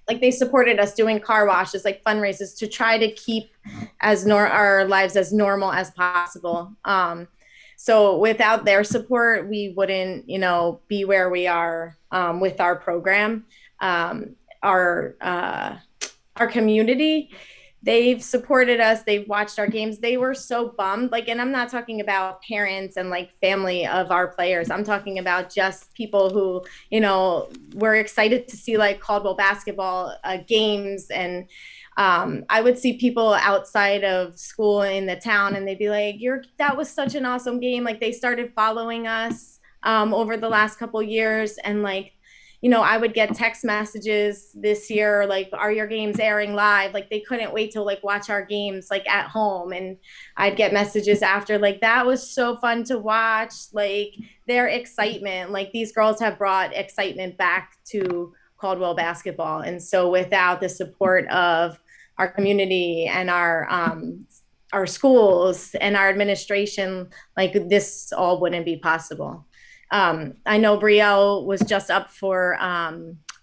They supported us doing car washes, fundraisers to try to keep our lives as normal as possible. So without their support, we wouldn't, be where we are with our program. Our community, they've supported us. They've watched our games. They were so bummed. And I'm not talking about parents and family of our players. I'm talking about just people who, were excited to see Caldwell basketball games. And I would see people outside of school in the town, and they'd be like, that was such an awesome game. They started following us over the last couple years, and I would get text messages this year, are your games airing live? They couldn't wait to watch our games at home. And I'd get messages after that was so fun to watch, their excitement. These girls have brought excitement back to Caldwell basketball. And so without the support of our community and our schools and our administration, this all wouldn't be possible. I know Brielle was just up for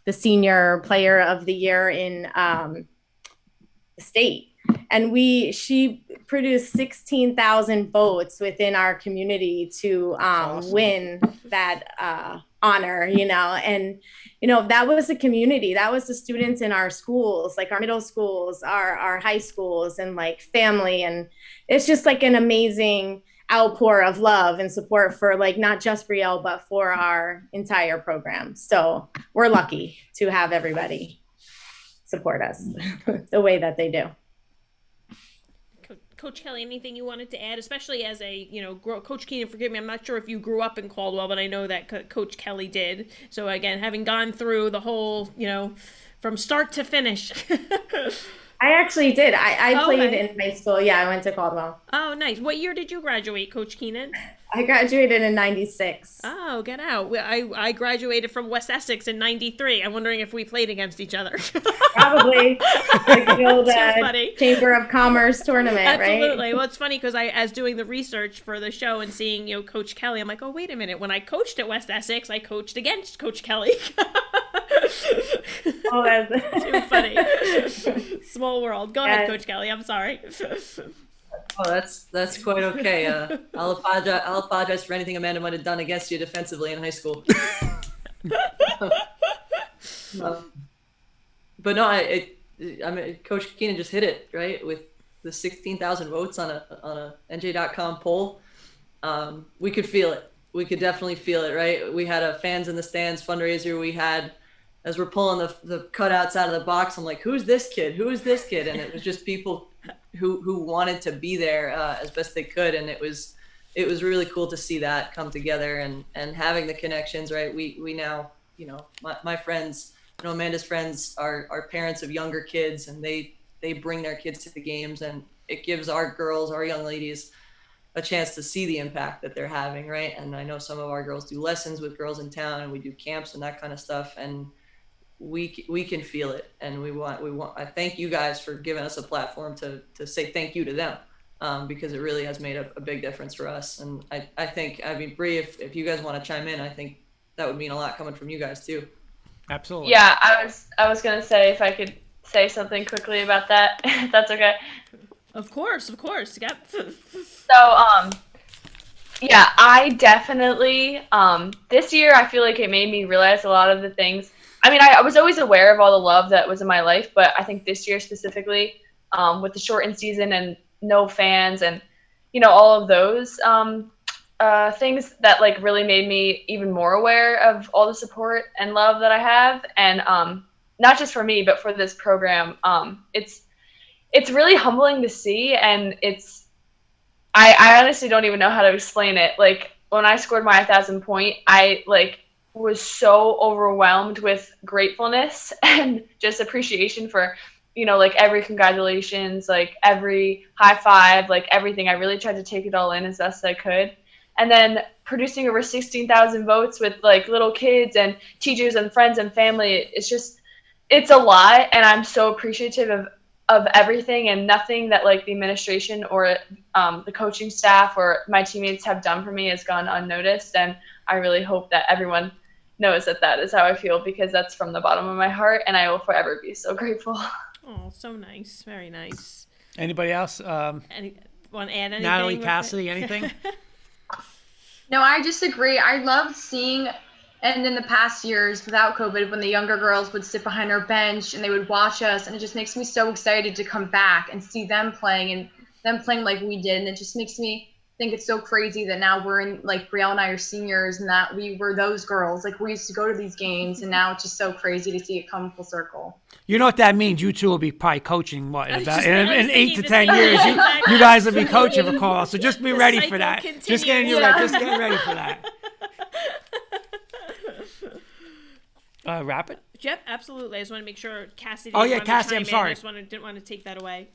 the Senior Player of the Year in the state. And she produced 16,000 votes within our community to awesome. Win that honor, and, that was the community. That was the students in our schools, our middle schools, our high schools, and family. And it's just an amazing outpour of love and support for not just Brielle, but for our entire program. So we're lucky to have everybody support us the way that they do. Coach Kelli, anything you wanted to add, especially as a, Coach Keenan, forgive me, I'm not sure if you grew up in Caldwell, but I know that Coach Kelli did. So again, having gone through the whole, from start to finish. I actually did. I played in high school. Yeah, I went to Caldwell. Oh, nice. What year did you graduate, Coach Keenan? I graduated in 96. Oh, get out. I graduated from West Essex in 93. I'm wondering if we played against each other. Probably. Like the old So funny. Chamber of Commerce tournament, Absolutely. right? Well, it's funny because as doing the research for the show and seeing, Coach Kelly, I'm like, oh, wait a minute. When I coached at West Essex, I coached against Coach Kelly. Oh, that's Too funny. Small world. Go ahead, Coach Kelly. I'm sorry. Oh, that's quite okay. I'll apologize for anything Amanda might have done against you defensively in high school. But no, I mean, Coach Keenan just hit it right with the 16,000 votes on a NJ.com poll. We could feel it. We could definitely feel it, right? We had a fans in the stands fundraiser. We had, as we're pulling the cutouts out of the box, I'm like, who's this kid? Who is this kid? And it was just people who wanted to be there as best they could, and it was really cool to see that come together and having the connections, right? We now, my friends, Amanda's friends are parents of younger kids, and they bring their kids to the games, and it gives our girls, our young ladies, a chance to see the impact that they're having, right? And I know some of our girls do lessons with girls in town, and we do camps and that kind of stuff, and we can feel it, and we want. I thank you guys for giving us a platform to say thank you to them, because it really has made a big difference for us. And I think, Bree, if you guys want to chime in, I think that would mean a lot coming from you guys too. Absolutely. Yeah, I was gonna say if I could say something quickly about that, if that's okay. Of course. Yep. So, yeah, I definitely, this year I feel like it made me realize a lot of the things. I mean, I was always aware of all the love that was in my life, but I think this year specifically, with the shortened season and no fans and, all of those things that like really made me even more aware of all the support and love that I have. And not just for me, but for this program. It's really humbling to see, and I honestly don't even know how to explain it. Like when I scored my 1,000 point, I was so overwhelmed with gratefulness and just appreciation for, every congratulations, every high five, everything. I really tried to take it all in as best I could. And then producing over 16,000 votes with little kids and teachers and friends and family, it's a lot. And I'm so appreciative of everything, and nothing that the administration or the coaching staff or my teammates have done for me has gone unnoticed. And I really hope that everyone knows that is how I feel, because that's from the bottom of my heart, and I will forever be so grateful. Oh, so nice. Very nice. Anybody else? Want to add anything? Natalie, Cassidy, anything? No, I just agree. I loved seeing, and in the past years without COVID, when the younger girls would sit behind our bench and they would watch us, and it just makes me so excited to come back and see them playing, and them playing like we did. And it just makes me think it's so crazy that now we're in, Brielle and I are seniors, and that we were those girls. We used to go to these games, and now it's just so crazy to see it come full circle. You know what that means? You two will be probably coaching in 8 to 10 years. You guys will be coaching for Caldwell, so just be ready for that. Just get ready for that. Rapid? Yep, absolutely. I just want to make sure Cassidy. Oh yeah, Cassidy. I'm sorry. I didn't want to take that away.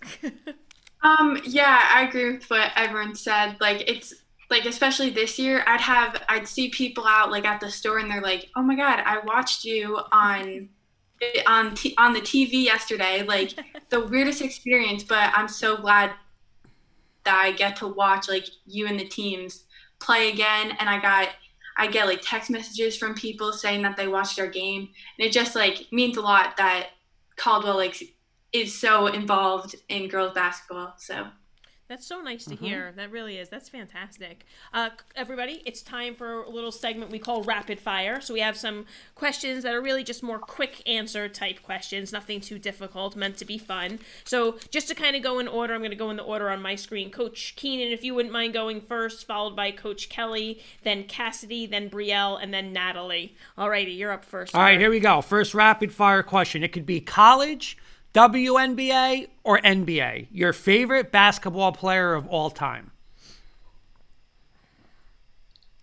Yeah, I agree with what everyone said. It's especially this year, I'd see people out at the store, and they're like, "Oh my God, I watched you on the TV yesterday." The weirdest experience, but I'm so glad that I get to watch you and the teams play again. And I get text messages from people saying that they watched our game, and it just means a lot that Caldwell is so involved in girls basketball. So that's so nice to hear. That really is. That's fantastic. Everybody, it's time for a little segment we call Rapid Fire. So we have some questions that are really just more quick answer type questions, nothing too difficult, meant to be fun. So just to kind of go in order, I'm going to go in the order on my screen. Coach Keenan, if you wouldn't mind going first, followed by Coach Kelly, then Cassidy, then Brielle, and then Natalie. Alrighty, you're up first. All right, here we go. First rapid fire question. It could be college, WNBA, or NBA. Your favorite basketball player of all time?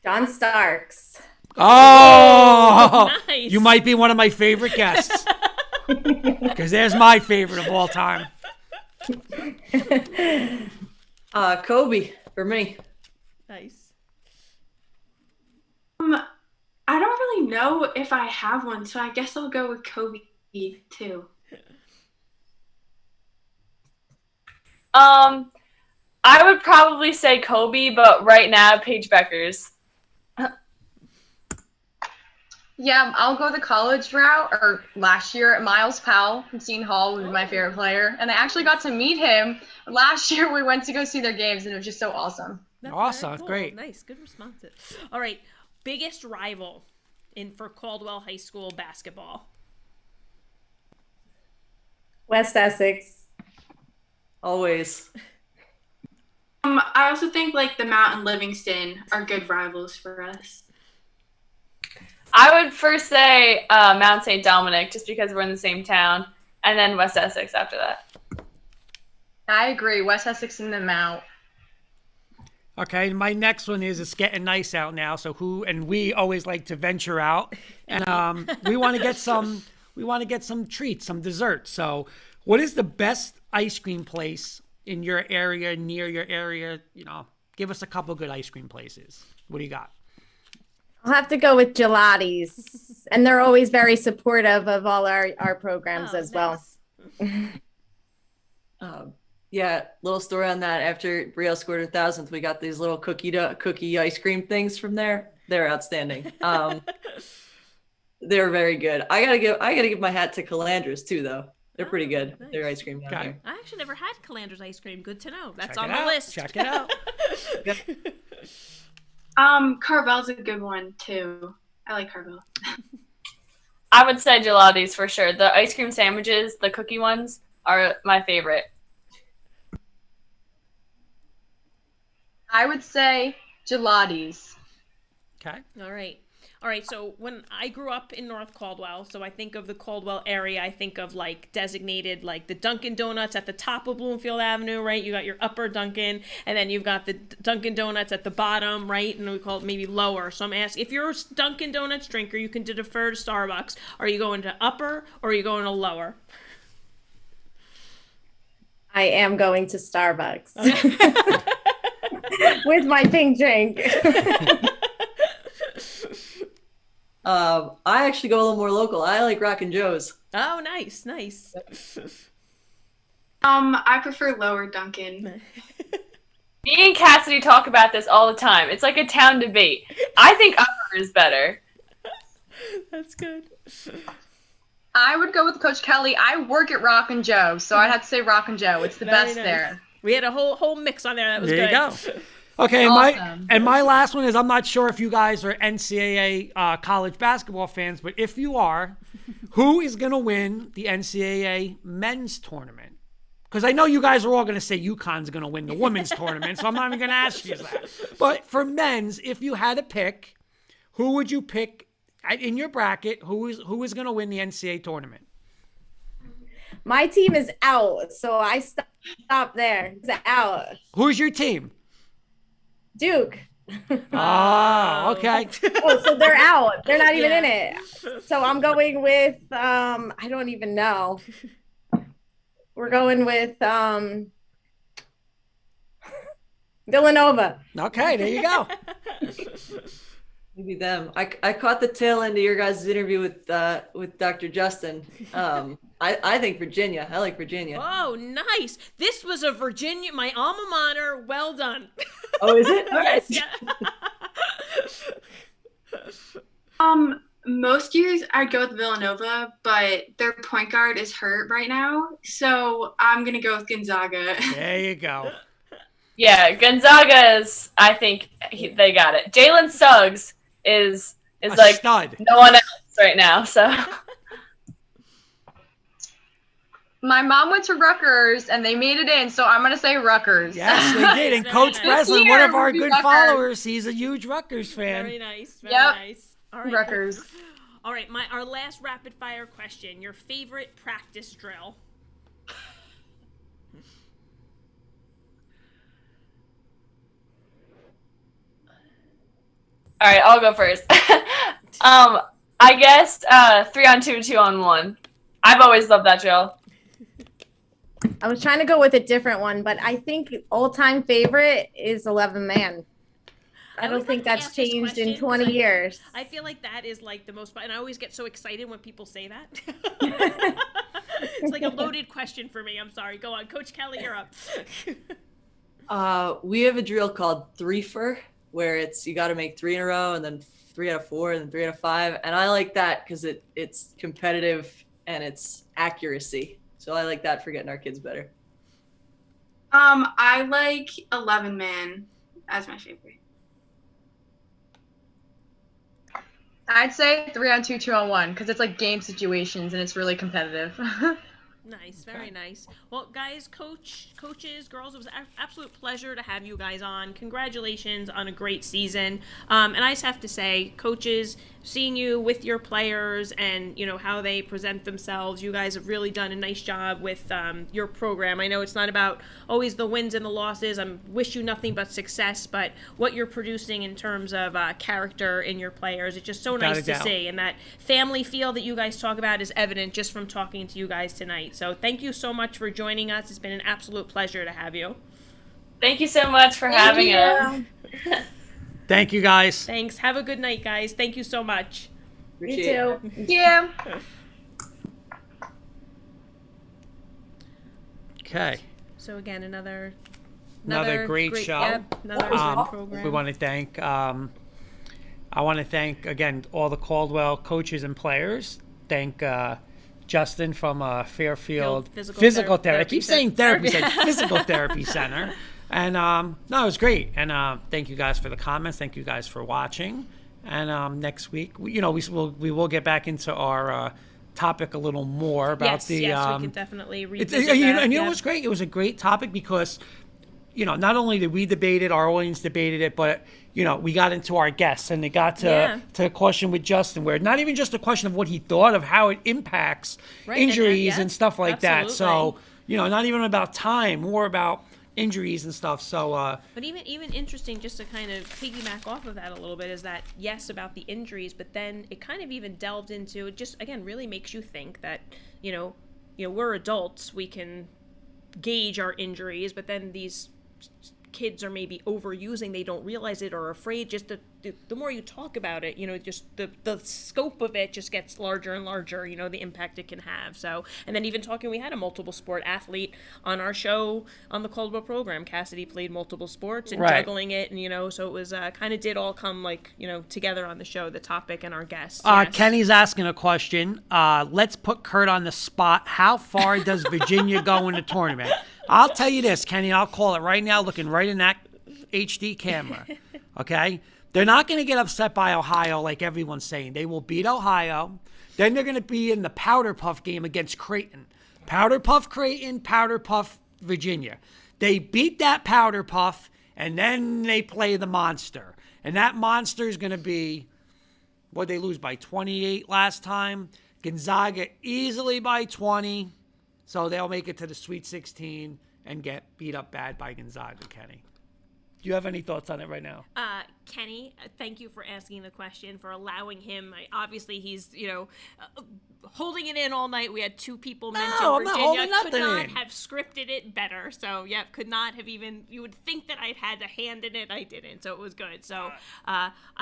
John Starks. Oh, nice. You might be one of my favorite guests. Because there's my favorite of all time. Kobe for me. Nice. really know if I have one, so I guess I'll go with Kobe too. I would probably say Kobe, but right now Paige Beckers. Yeah, I'll go the college route. Or last year, Miles Powell from Seton Hall was my favorite player, and I actually got to meet him last year. We went to go see their games, and it was just so awesome. That's Awesome. very cool. Great. Nice. Good responses. All right. Biggest rival for Caldwell High School basketball. West Essex. Always. I also think like the Mount and Livingston are good rivals for us. I would first say Mount St. Dominic, just because we're in the same town, and then West Essex after that. I agree. West Essex and the Mount. Okay, my next one is it's getting nice out now. So we always like to venture out, and we want to get some treats, some dessert. So, what is the best ice cream place in your area, near your area? You know, give us a couple good ice cream places. What do you got? I'll have to go with Gelati's, and they're always very supportive of all our programs as well. Yeah, little story on that. After Brielle scored her 1,000th, we got these little cookie ice cream things from there. They're outstanding. They're very good. I gotta give my hat to Calandra's too, though. They're pretty good. Nice. Their ice cream down Okay. here. I actually never had Calandra's ice cream. Good to know. That's Check on it the out. list. Check it out. Carvel's a good one too. I like Carvel. I would say Gelati's for sure. The ice cream sandwiches, the cookie ones, are my favorite. I would say Gelati's. Okay. All right. So when I grew up in North Caldwell, so I think of the Caldwell area, I think of like designated like the Dunkin' Donuts at the top of Bloomfield Avenue, right? You got your upper Dunkin', and then you've got the Dunkin' Donuts at the bottom, right? And we call it maybe lower. So I'm asking, if you're a Dunkin' Donuts drinker, you can defer to Starbucks. Are you going to upper or are you going to lower? I am going to Starbucks with my pink drink. I actually go a little more local. I like Rockin' Joe's. Oh, nice. I prefer lower Dunkin'. Me and Cassidy talk about this all the time. It's like a town debate. I think upper is better. That's good. I would go with Coach Kelly. I work at Rockin' Joe, so I'd have to say Rockin' Joe. It's the Very best nice. there. We had a whole mix on there. That was There good. you go. Okay, Awesome. my last one is, I'm not sure if you guys are NCAA college basketball fans, but if you are, who is going to win the NCAA men's tournament? Because I know you guys are all going to say UConn's going to win the women's tournament, so I'm not even going to ask you that. But for men's, if you had to pick, who would you pick in your bracket? Who is going to win the NCAA tournament? My team is out, so I stop there. It's out. Who's your team? Duke. Oh, okay. Oh, so they're out. They're not even in it. So I'm going with I don't even know. We're going with Villanova. Okay, there you go. Maybe them. I caught the tail end of your guys' interview with Dr. Justin. I think Virginia. I like Virginia. Oh, nice. This was a Virginia, my alma mater. Well done. Oh, is it? All right. Yes, yeah. Most years I'd go with Villanova, but their point guard is hurt right now, so I'm gonna go with Gonzaga. There you go. Yeah, Gonzaga's, I think they got it. Jalen Suggs is A like stud. no one else right now, so. My mom went to Rutgers, and they made it in, so I'm going to say Rutgers. Yes, they did. And Very Coach nice. Breslin, Here, one of our Ruby good Rutgers. followers, he's a huge Rutgers fan. Very nice. Very Yep. nice. All right. Rutgers. All right. Our last rapid fire question. Your favorite practice drill? All right, I'll go first. I guess 3-on-2, 2-on-1. I've always loved that drill. I was trying to go with a different one, but I think all-time favorite is 11 man. I don't always think like to that's ask this changed in question 20 'cause years. I feel like that is like the most, and I always get so excited when people say that. It's like a loaded question for me. I'm sorry. Go on, Coach Kelly, you're up. We have a drill called three-fer, where it's you got to make 3 in a row and then 3 out of 4 and then 3 out of 5. And I like that because it's competitive and it's accuracy. So I like that for getting our kids better. I like 11 man as my favorite. I'd say 3-on-2, 2-on-1, because it's like game situations and it's really competitive. Nice, very nice. Well, guys, coaches, girls, it was an absolute pleasure to have you guys on. Congratulations on a great season. And I just have to say, coaches, seeing you with your players and, you know, how they present themselves, you guys have really done a nice job with your program. I know it's not about always the wins and the losses. I wish you nothing but success, but what you're producing in terms of character in your players, it's just so nice to see. And that family feel that you guys talk about is evident just from talking to you guys tonight. So thank you so much for joining us. It's been an absolute pleasure to have you. Thank you so much for having us. Thank you, guys. Thanks. Have a good night, guys. Thank you so much. Appreciate You it. too. Yeah. Okay. So again, another great show. Yep, another good program. We want to thank. I want to thank again all the Caldwell coaches and players. Thank Justin from Fairfield Physical Therapy. I keep saying therapy, said Physical Therapy Center. And no, it was great. And thank you guys for the comments. Thank you guys for watching. And next week, we will get back into our topic a little more about yes, we can definitely revisit and you that. know what's great? It was a great topic because, you know, not only did we debate it, our audience debated it, but, you know, we got into our guests and it got to a question with Justin where not even just a question of what he thought of how it impacts injuries and stuff like that. So, you know, not even about time, more about injuries and stuff. So, but even interesting, just to kind of piggyback off of that a little bit, is that yes, about the injuries, but then it kind of even delved into it. Just again, really makes you think that you know we're adults, we can gauge our injuries, but then these kids are maybe overusing, they don't realize it or are afraid. Just the more you talk about it, you know, just the scope of it just gets larger and larger, you know, the impact it can have. So, and then even talking, we had a multiple sport athlete on our show on the Caldwell program. Cassidy played multiple sports and juggling it, and you know, so it was kind of did all come like, you know, together on the show, the topic and our guests. Yes. Kenny's asking a question. Let's put Kurt on the spot. How far does Virginia go in the tournament? I'll tell you this, Kenny, I'll call it right now, looking right in that HD camera. Okay? They're not going to get upset by Ohio like everyone's saying. They will beat Ohio. Then they're going to be in the Powder Puff game against Creighton. Powder Puff Creighton, Powder Puff Virginia. They beat that Powder Puff, and then they play the monster. And that monster is going to be, what they lose by 28 last time? Gonzaga easily by 20. So they'll make it to the Sweet 16 and get beat up bad by Gonzaga, Kenny. Do you have any thoughts on it right now? Kenny, thank you for asking the question, for allowing him. Obviously, he's, you know, holding it in all night. We had two people mention I'm not Virginia. holding Could nothing not in. have scripted it better. So, yeah, could not have even, you would think that I'd had a hand in it. I didn't. So it was good. So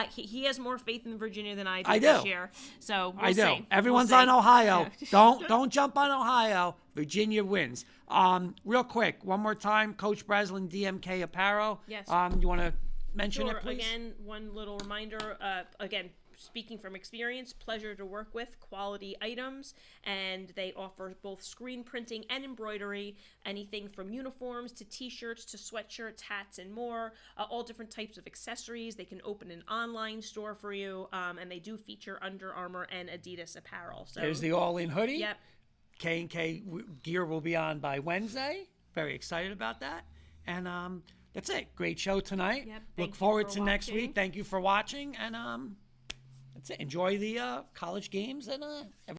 he has more faith in Virginia than I do this year. So we'll see. I do. Everyone's We'll on see. Ohio. Yeah. Don't jump on Ohio. Virginia wins. Real quick, one more time, Coach Breslin, DMK Apparel. Yes. You want to mention Sure. it, please? Again, one little reminder. Again, speaking from experience, pleasure to work with, quality items, and they offer both screen printing and embroidery, anything from uniforms to t-shirts to sweatshirts, hats, and more, all different types of accessories. They can open an online store for you, and they do feature Under Armour and Adidas apparel. So There's the all-in hoodie. Yep. K&K gear will be on by Wednesday. Very excited about that. And that's it. Great show tonight. Yep. Thank Look you forward for to next watching. week. Thank you for watching. And that's it. Enjoy the college games and